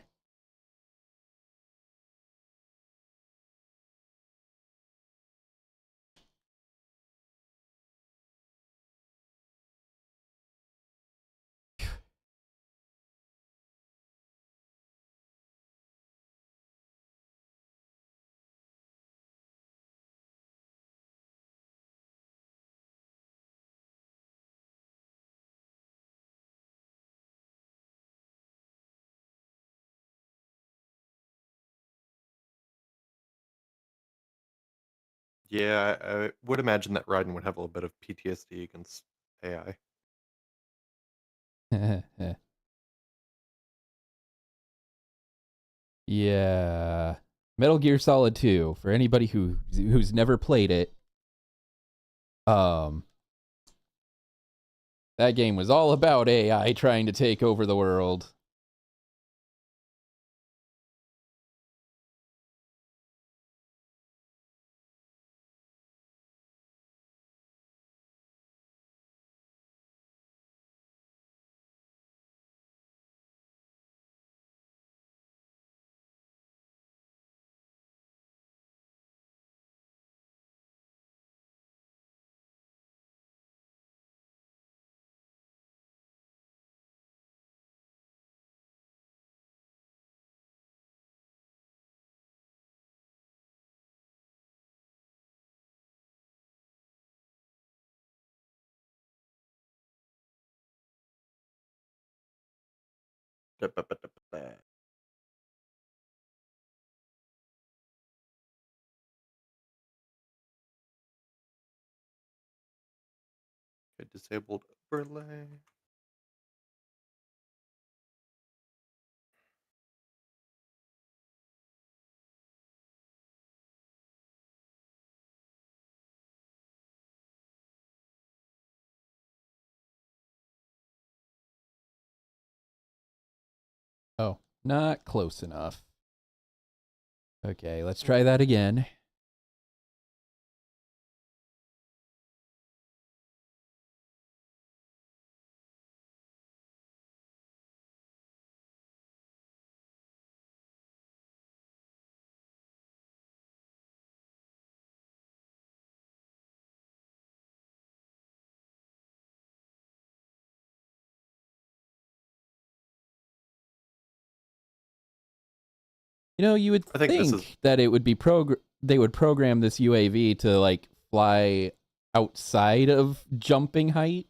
Yeah, I would imagine that Raiden would have a little bit of PTSD against AI. Yeah. Metal Gear Solid 2, for anybody who's never played it, that game was all about AI trying to take over the world. Okay, disabled overlay. Oh, not close enough. Okay, let's try that again. You know, you would I think this is. think that it would be they would program this UAV to like fly outside of jumping height.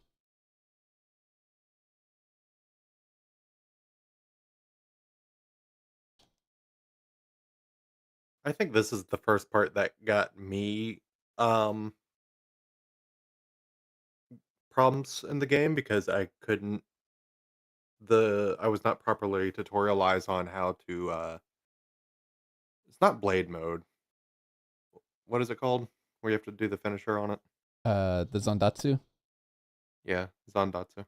I think this is the first part that got me um problems in the game because I was not properly tutorialized on how to it's not blade mode. What is it called? Where you have to do the finisher on it? The Zandatsu. Yeah, Zandatsu.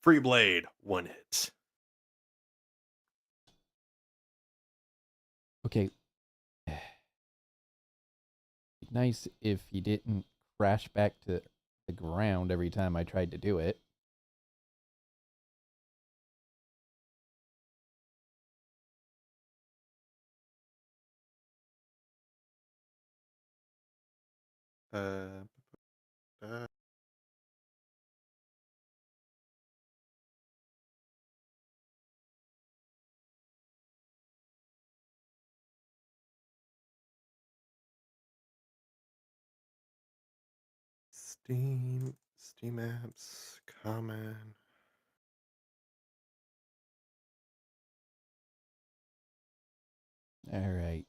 Free blade, one hit. Okay, nice if he didn't crash back to the ground every time I tried to do it. Uh, uh, Steam apps, common. All right.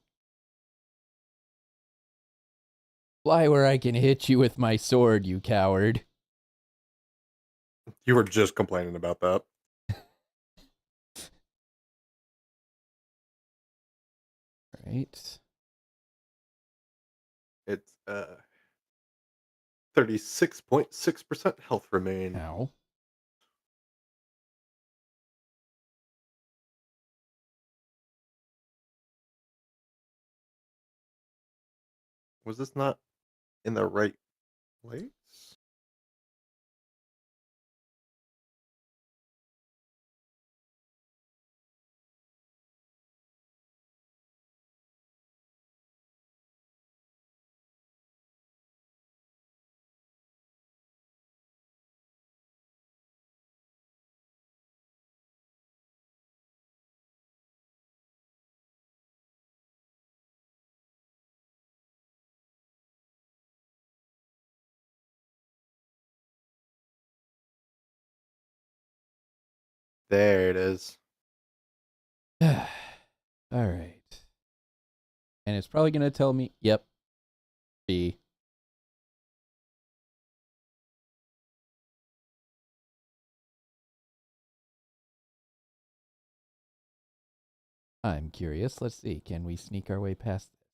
Fly where I can hit you with my sword, you coward. You were just complaining about that. Right. It's 36.6% health remain. Ow. Was this not in the right place? There it is. All right. And it's probably going to tell me, yep, B. I'm curious. Let's see. Can we sneak our way past this?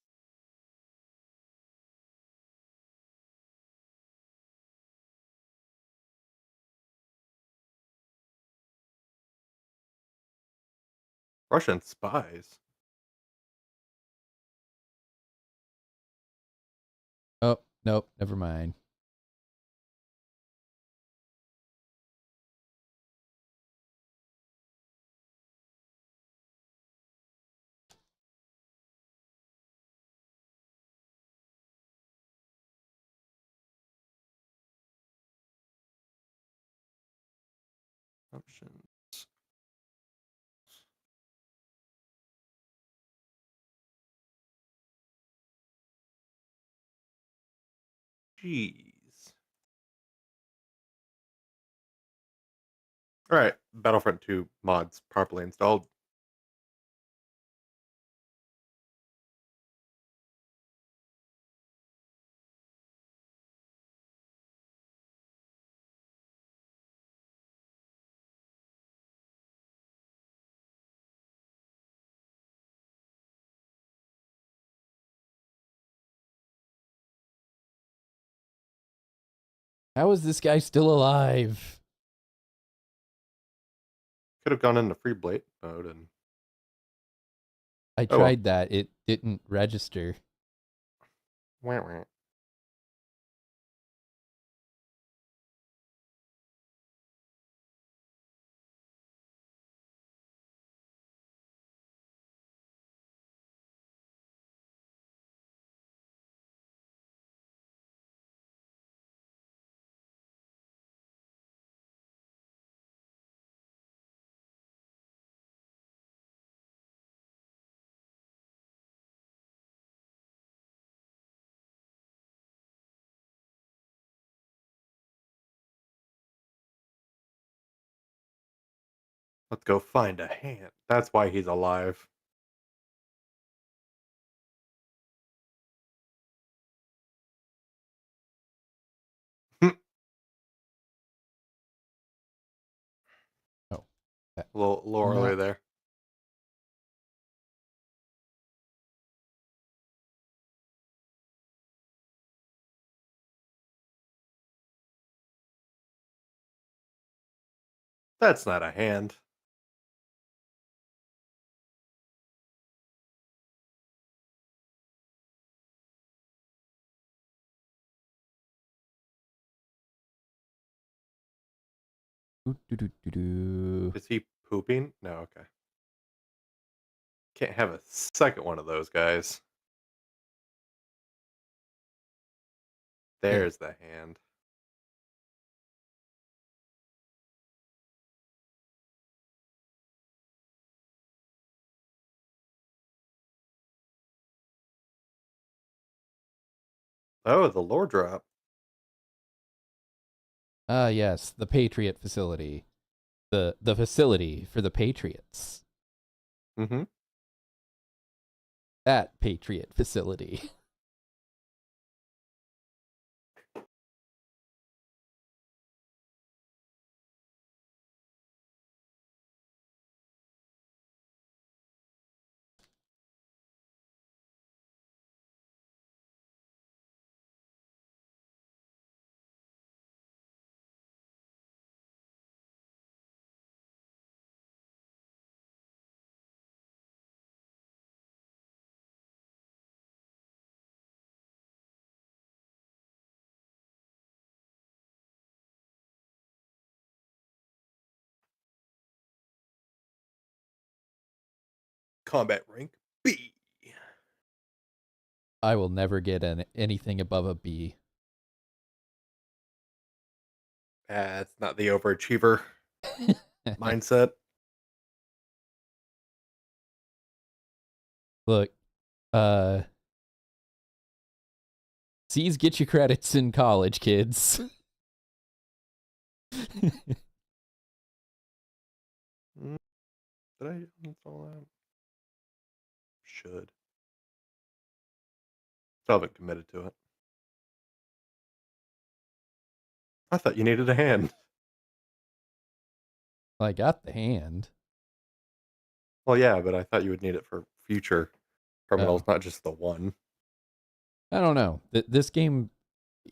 Russian spies. Oh, nope. Never mind. Options. Jeez. All right, Battlefront 2 mods properly installed. How is this guy still alive? Could have gone into free blade mode and I oh well. tried that. It didn't register. Wah, wah. Let's go find a hand. That's why he's alive. Oh, a little early not. there. That's not a hand. Doo-doo-doo-doo-doo. Is he pooping? No, okay. Can't have a second one of those guys. Yeah. There's the hand. Oh, the lore drop. Ah, yes, the Patriot facility. The facility for the Patriots. Mm-hmm. That Patriot facility. Combat rank B. I will never get anything above a B. It's not the overachiever mindset. Look, uh, C's get you credits in college, kids. Mm, did I install that? Should. Still haven't committed to it. I thought you needed a hand. I got the hand. Well, yeah, but I thought you would need it for future criminals, Oh, not just the one. I don't know. This game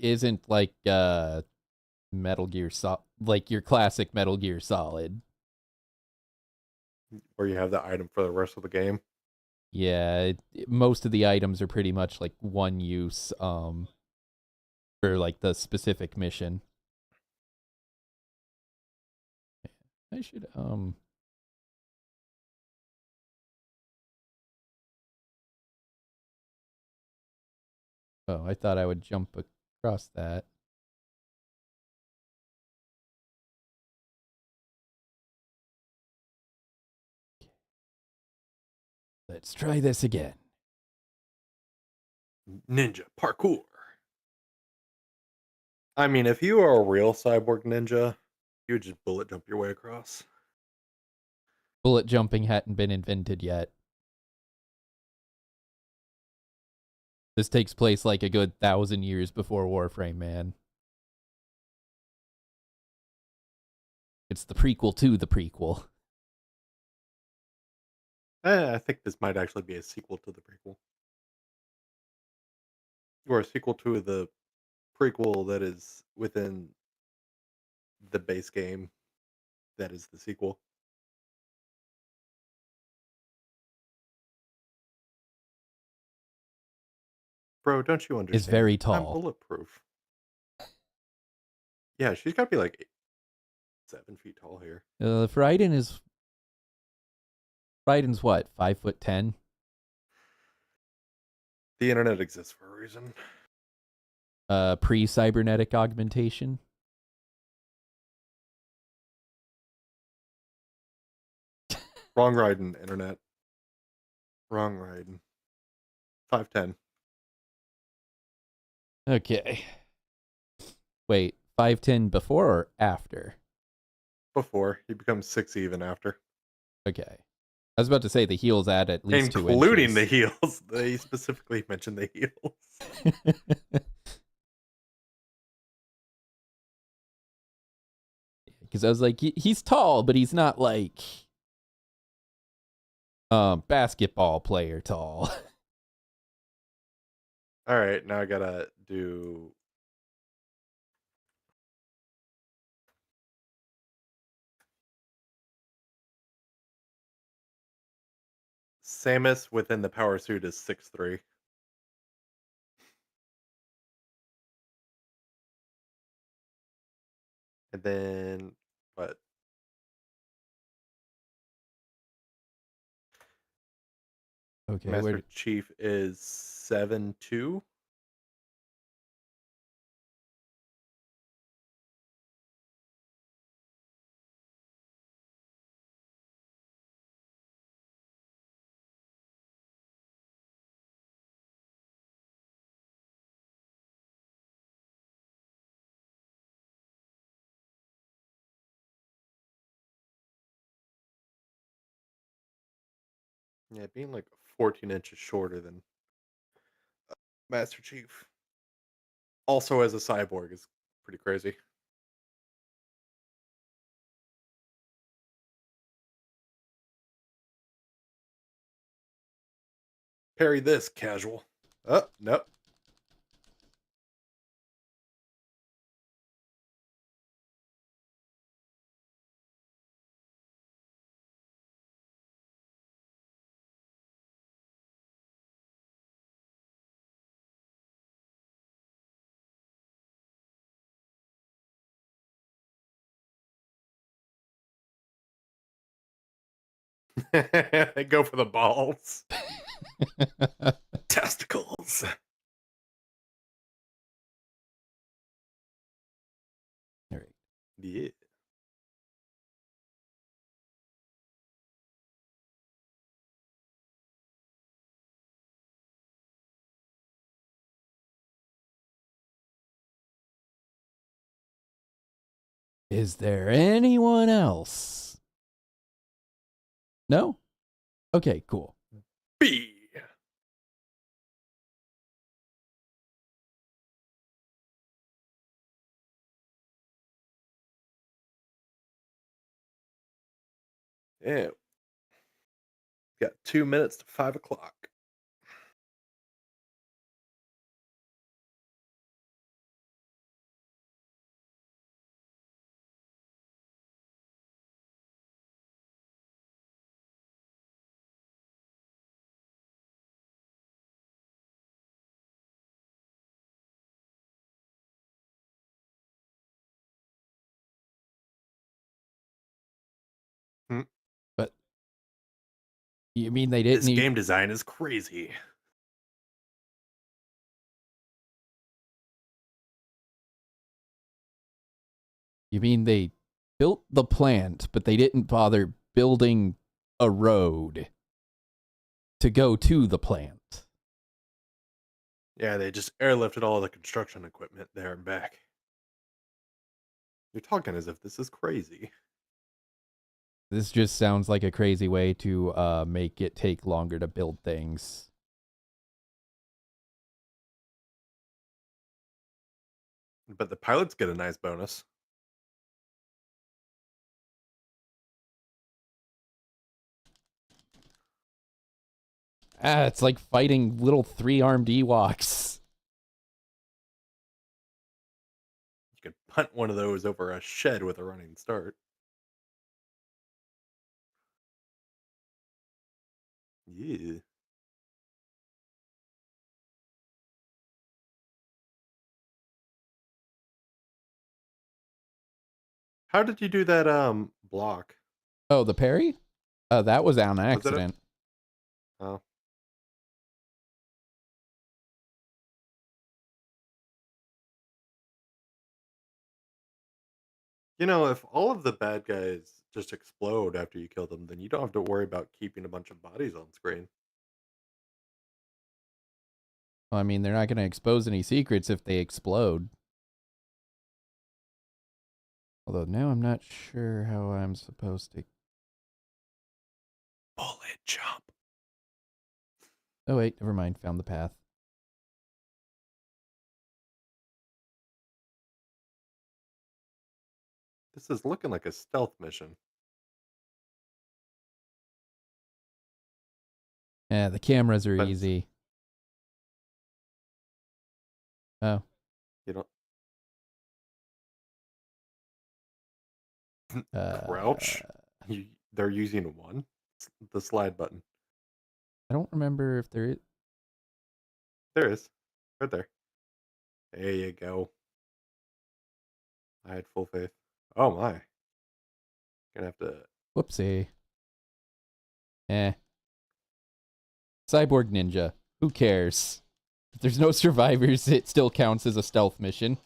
isn't like Metal Gear Solid, like your classic Metal Gear Solid. Where you have the item for the rest of the game. Yeah, most of the items are pretty much like one use for like the specific mission. I should oh, I thought I would jump across that. Let's try this again. Ninja parkour. I mean, if you are a real cyborg ninja, You would just bullet jump your way across. Bullet jumping hadn't been invented yet. This takes place like a good 1,000 years before Warframe, man. It's the prequel to the prequel. I think this might actually be a sequel to the prequel. Or a sequel to the prequel that is within the base game that is the sequel. Bro, don't you Is understand? very I'm tall. bulletproof. Yeah, she's got to be like 7 feet tall here. Friden's what, 5'10"? The internet exists for a reason. Pre-cybernetic augmentation. Wrong riding, internet. Wrong riding. 5'10". Okay. Wait, 5'10" before or after? Before. He becomes 6 even after. Okay. I was about to say the heels add at least 2 inches. Including the heels. They specifically mentioned the heels. Because I was like, he's tall, but he's not like basketball player tall. All right, now I gotta do Samus within the power suit is 6'3". And then what? Okay, Master Chief is 7'2". Yeah, being like 14 inches shorter than Master Chief. Also as a cyborg is pretty crazy. Parry this, casual. Oh, nope. They go for the balls. Testicles. All right. Yeah. Is there anyone else? No? Okay, cool. B. Yeah. Got 2 minutes to 5 o'clock. But you mean they didn't This game design is crazy. You mean they built the plant, but they didn't bother building a road to go to the plant? Yeah, they just airlifted all the construction equipment there and back. You're talking as if this is crazy. This just sounds like a crazy way to make it take longer to build things. But the pilots get a nice bonus. Ah, it's like fighting little 3-armed Ewoks. You could punt one of those over a shed with a running start. Yeah. How did you do that block? Oh, the parry? That was on Was it a accident. oh. You know, if all of the bad guys just explode after you kill them, then you don't have to worry about keeping a bunch of bodies on screen. Well, I mean, they're not going to expose any secrets if they explode. Although now I'm not sure how I'm supposed to... Bullet jump. Oh, wait, never mind. Found the path. This is looking like a stealth mission. Yeah, the cameras are But easy. Oh. you don't Uh, crouch. They're using one. The slide button. I don't remember if there is... There is. Right there. There you go. I had full faith. Oh my. Gonna have to. Whoopsie. Eh. Cyborg Ninja. Who cares? If there's no survivors, it still counts as a stealth mission.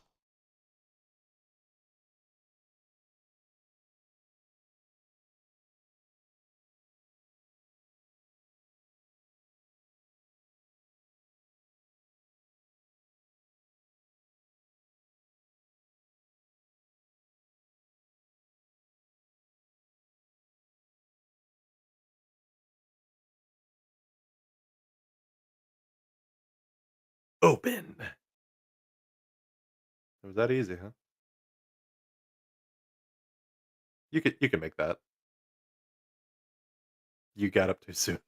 Open. It was that easy, huh? You can make that. You got up too soon.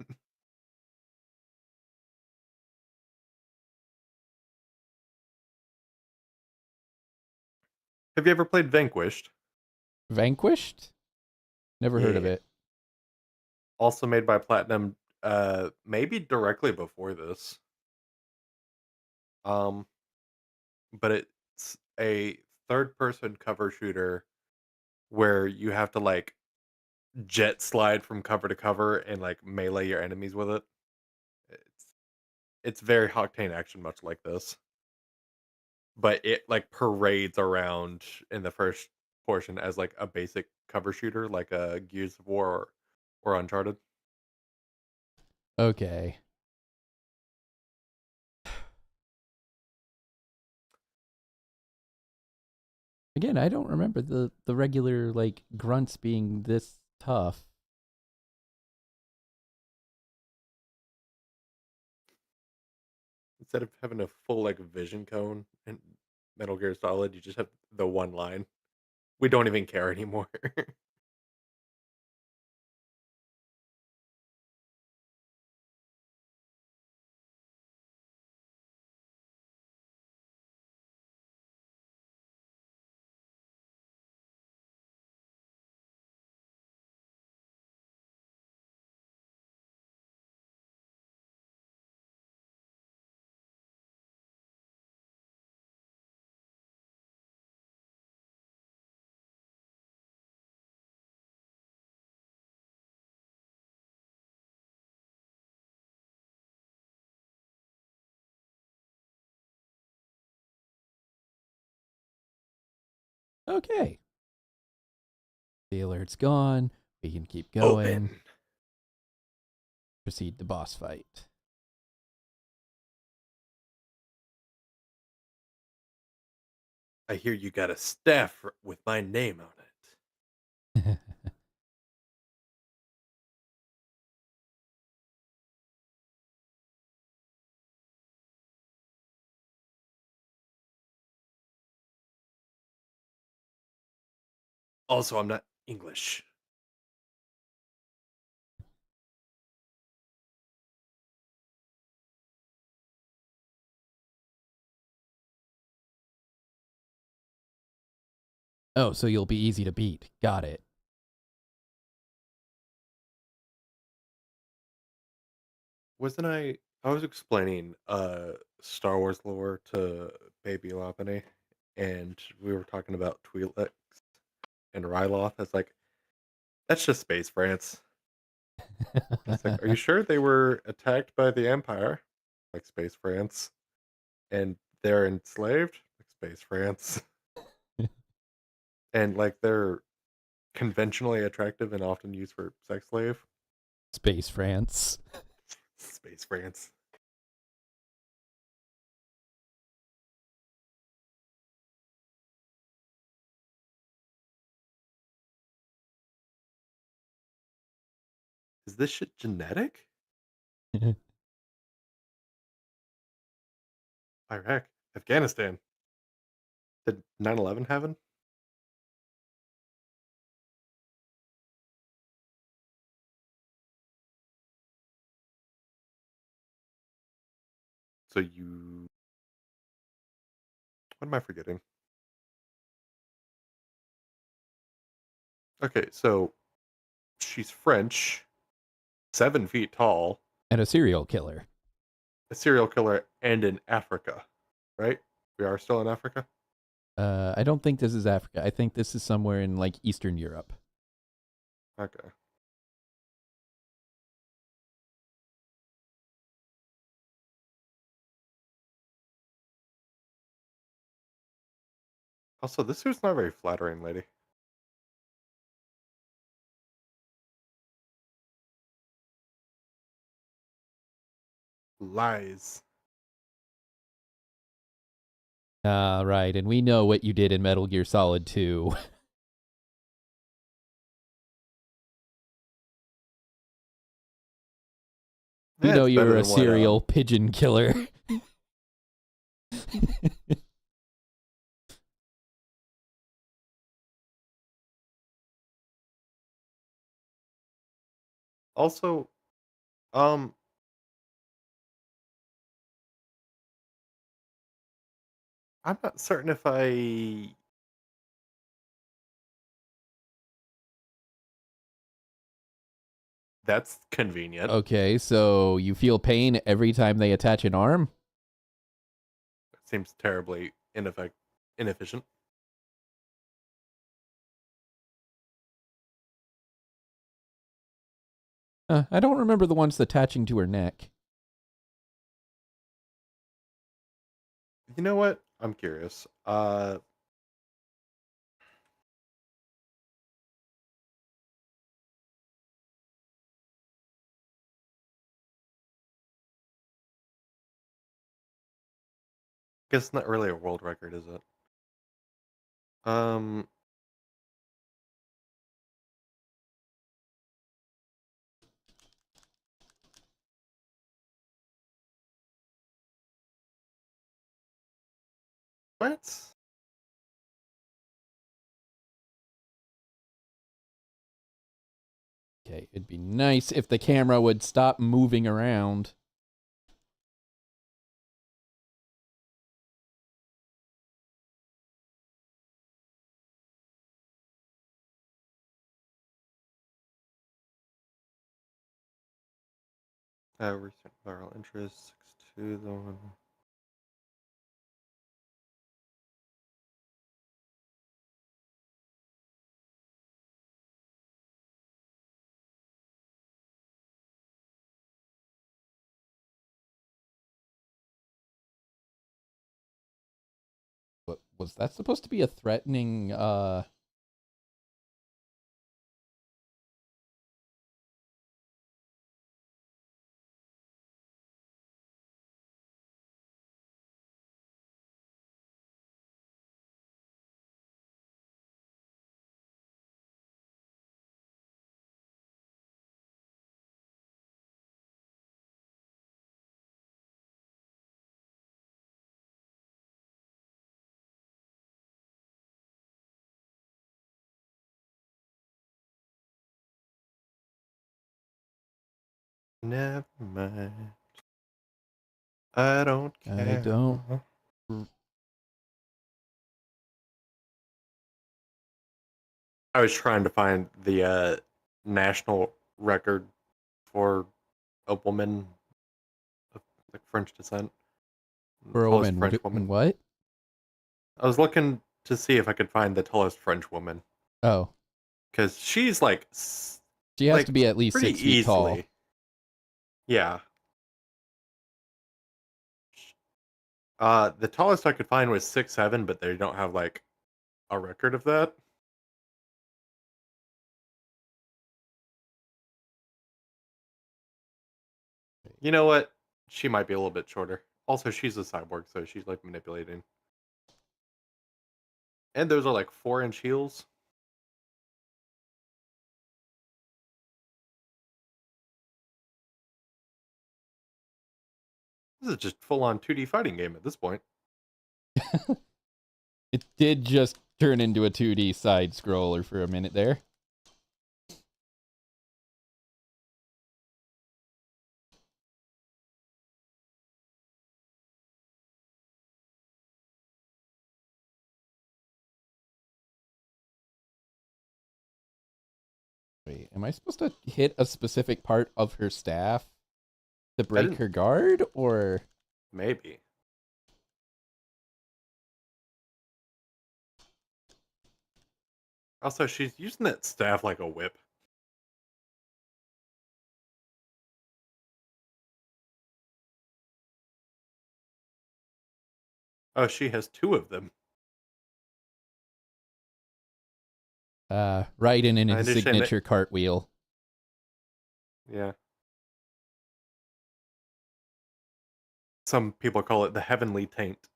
Have you ever played Vanquished? Vanquished? Never heard of Yeah. it. Also made by Platinum, maybe directly before this. Um, but it's a third person cover shooter where you have to like jet slide from cover to cover and like melee your enemies with it. It's it's very Octane action, much like this, but it like parades around in the first portion as like a basic cover shooter, like a Gears of War or Uncharted. Okay. Again, I don't remember the regular, like, grunts being this tough. Instead of having a full like vision cone in Metal Gear Solid, you just have the one line. We don't even care anymore. Okay. The alert's gone. We can keep going. Open. Proceed to boss fight. I hear you got a staff with my name on it. Also, I'm not English. Oh, so you'll be easy to beat. Got it. Wasn't I was explaining Star Wars lore to Baby Loppany, and we were talking about Twi'lek and Ryloth. It's like, that's just space France. It's like, are you sure they were attacked by the Empire? Like space France. And they're enslaved? Like space France. And like they're conventionally attractive and often used for sex slave? Space France. Space France. Is this shit genetic? Iraq. Afghanistan. Did 9/11 happen? So you what am I forgetting? Okay, so she's French, 7 feet tall, And a serial killer. a serial killer, and in Africa, right? We are still in Africa? I don't think this is Africa. I think this is somewhere in like Eastern Europe. Okay. Also, this suit's not very flattering, lady. Lies. Right. And we know what you did in Metal Gear Solid 2. We Yeah, know it's better you're a than what, serial pigeon killer. also, um, I'm not certain if I that's convenient. Okay, so you feel pain every time they attach an arm? It seems terribly inefficient. I don't remember the ones attaching to her neck. You know what? I'm curious. Guess it's not really a world record, is it? Um, what? Okay, it'd be nice if the camera would stop moving around. Recent viral interest, 6'2", the one. But was that supposed to be a threatening Never mind. I don't care. I don't. I was trying to find the national record for a woman of like French descent. For a Tallest woman, French woman. what? I was looking to see if I could find the tallest French woman. Oh, Because she's she has to be at least pretty 6 feet tall. easily. Yeah. The tallest I could find was 6'7", but they don't have like a record of that. You know what? She might be a little bit shorter. Also, she's a cyborg, so she's like manipulating. And those are like 4-inch heels. This is just full on 2D fighting game at this point. It did just turn into a 2D side scroller for a minute there. Wait, am I supposed to hit a specific part of her staff to break her guard, or maybe? Also, she's using that staff like a whip. Oh, she has 2 of them. right in I his understand that. signature cartwheel? Yeah. Some people call it the heavenly taint.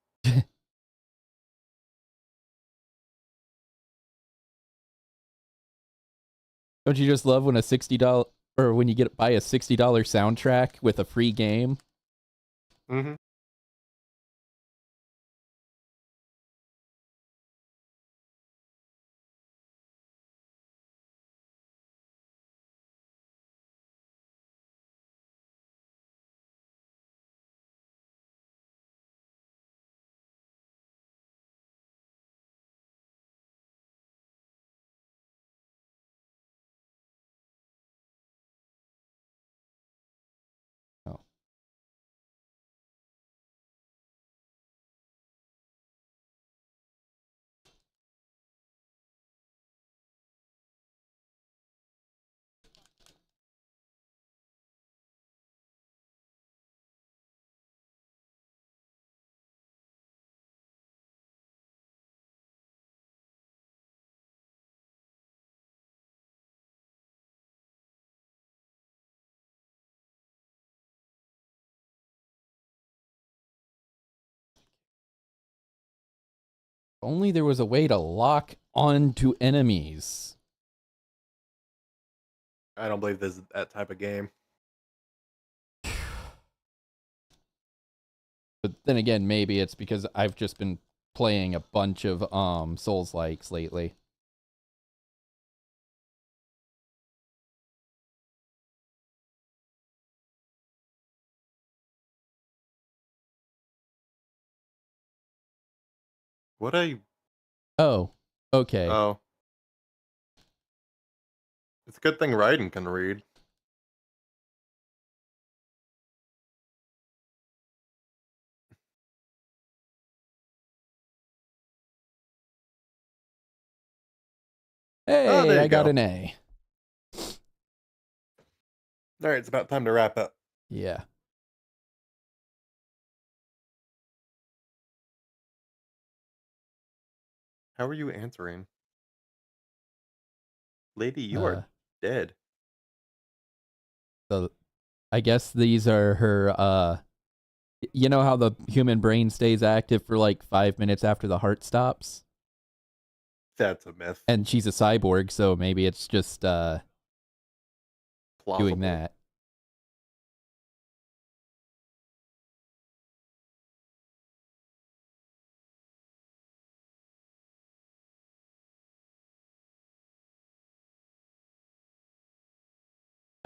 Don't you just love when a $60 or when you get buy a $60 soundtrack with a free game? Mm-hmm. Oh. Only there was a way to lock onto enemies. I don't believe this is that type of game. But then again, maybe it's because I've just been playing a bunch of Souls-likes lately. What I... Oh, okay. Oh. It's a good thing Raiden can read. Oh, Hey, there I you got go. an A. Alright, it's about time to wrap up. Yeah. How are you answering? Lady, you Uh, are dead. the I guess these are her you know how the human brain stays active for like 5 minutes after the heart stops? That's a myth. And she's a cyborg, so maybe it's just Plausible. doing that.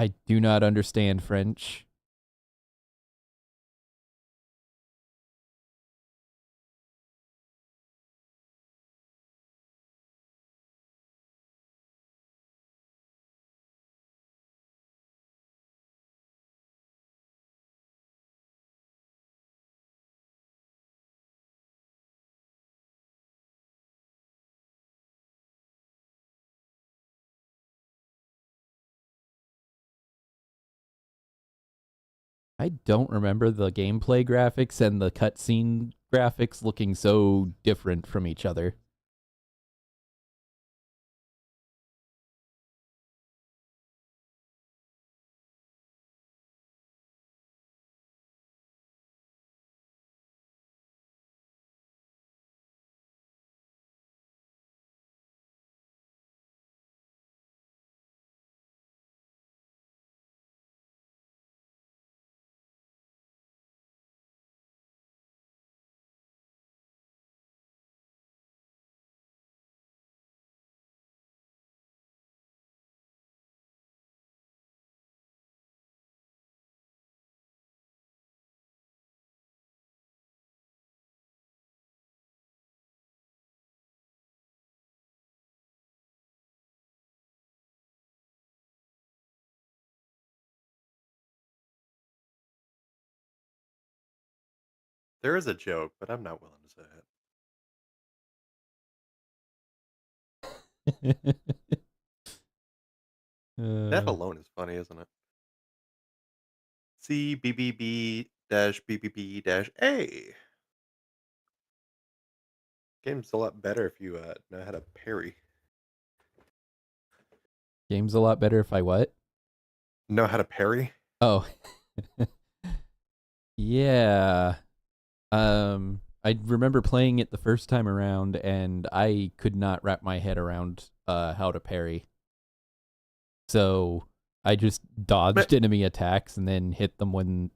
I do not understand French. I don't remember the gameplay graphics and the cutscene graphics looking so different from each other. There is a joke, but I'm not willing to say it. That uh, alone is funny, isn't it? CBBB-BBB-A. Game's a lot better if you know how to parry. Game's a lot better if I what? Know how to parry? Oh. Yeah. I remember playing it the first time around and I could not wrap my head around how to parry. So I just But dodged enemy attacks and then hit them when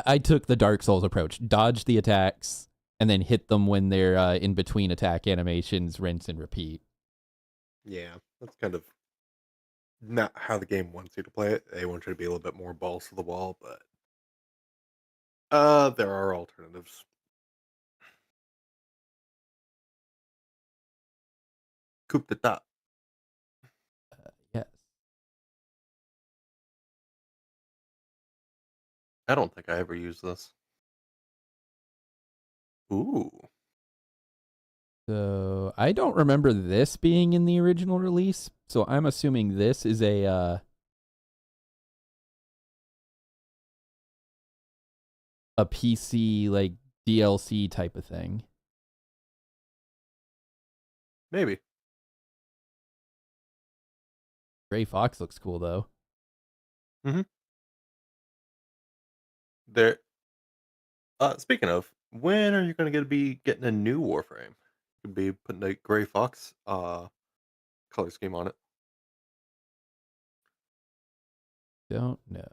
I took the Dark Souls approach. Dodge the attacks and then hit them when they're in between attack animations, rinse and repeat. yeah, that's kind of not how the game wants you to play it. They want you to be a little bit more balls to the wall, but there are alternatives. Coup d'etat. Yes. I don't think I ever used this. Ooh, So I don't remember this being in the original release. So I'm assuming this is a PC like DLC type of thing. maybe. Gray Fox looks cool though. Hmm. There. Speaking of, when are you going to be getting a new Warframe? You could be putting a Gray Fox color scheme on it. Don't know.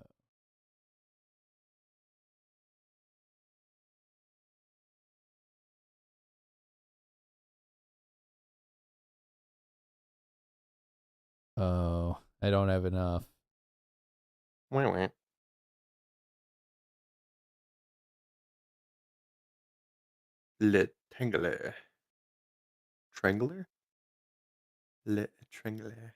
Oh, I don't have enough. Wait, wait. Le Tangler. Trangler? Le Trangler.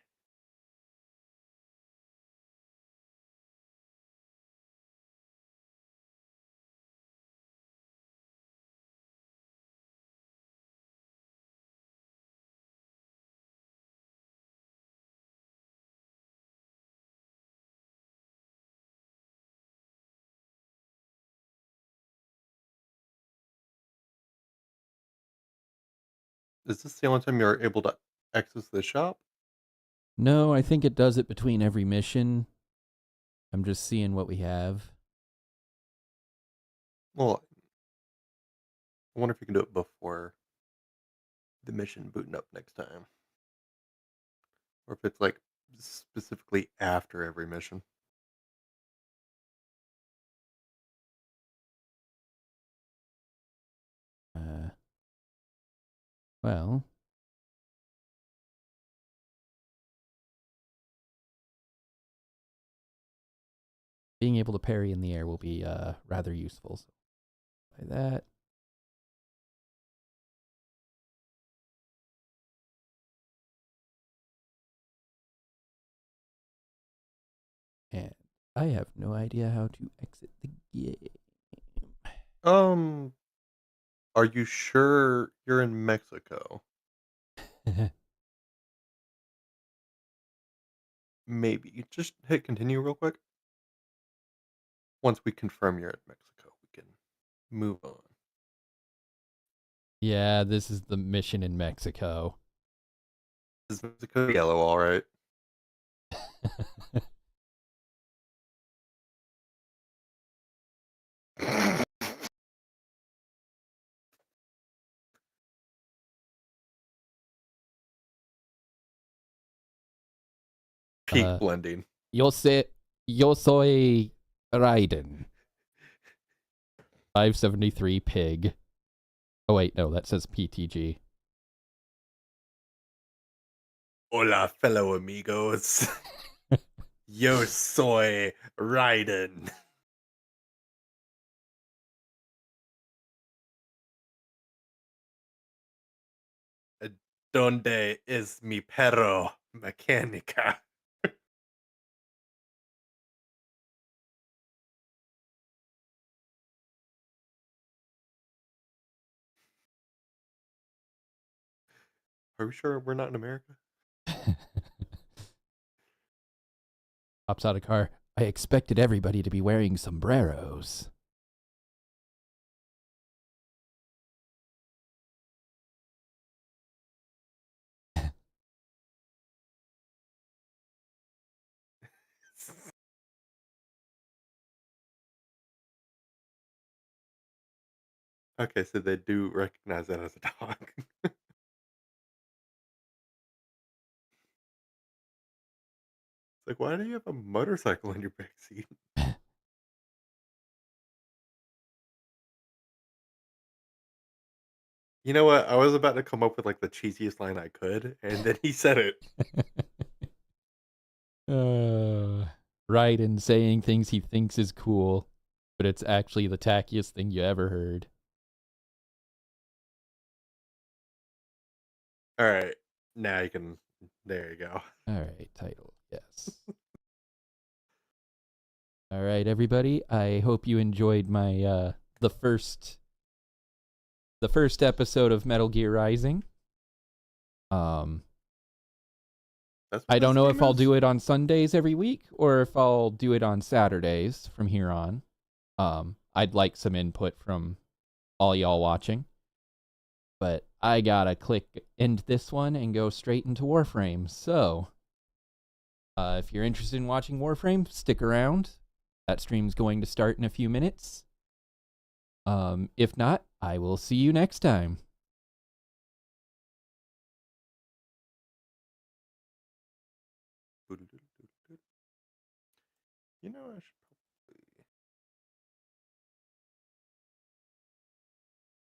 Is this the only time you're able to access the shop? No, I think it does it between every mission. I'm just seeing what we have. Well, I wonder if you can do it before the mission booting up next time. Or if it's like specifically after every mission. Uh, well, being able to parry in the air will be rather useful. So by that. And I have no idea how to exit the game. Are you sure you're in Mexico? Maybe. You just hit continue real quick. Once we confirm you're in Mexico, we can move on. Yeah, this is the mission in Mexico. Is Mexico yellow all right? Peak blending. Yo soy Raiden. 573 pig. Oh wait, no, that says PTG. Hola, fellow amigos. Yo soy Raiden. Donde es mi perro mecánica? Are we sure we're not in America? Hops out of car. I expected everybody to be wearing sombreros. Okay, so they do recognize that as a dog. It's like, why do you have a motorcycle in your backseat? You know what? I was about to come up with like the cheesiest line I could, and then he said it. Raiden saying things he thinks is cool, but it's actually the tackiest thing you ever heard. All right, now you can. There you go. All right, title. Yes. All right, everybody. I hope you enjoyed my the first episode of Metal Gear Rising. That's what I don't this know game if I'll is? do it on Sundays every week or if I'll do it on Saturdays from here on. I'd like some input from all y'all watching. But I gotta click end this one and go straight into Warframe. So, if you're interested in watching Warframe, stick around. That stream's going to start in a few minutes. If not, I will see you next time. You know, I should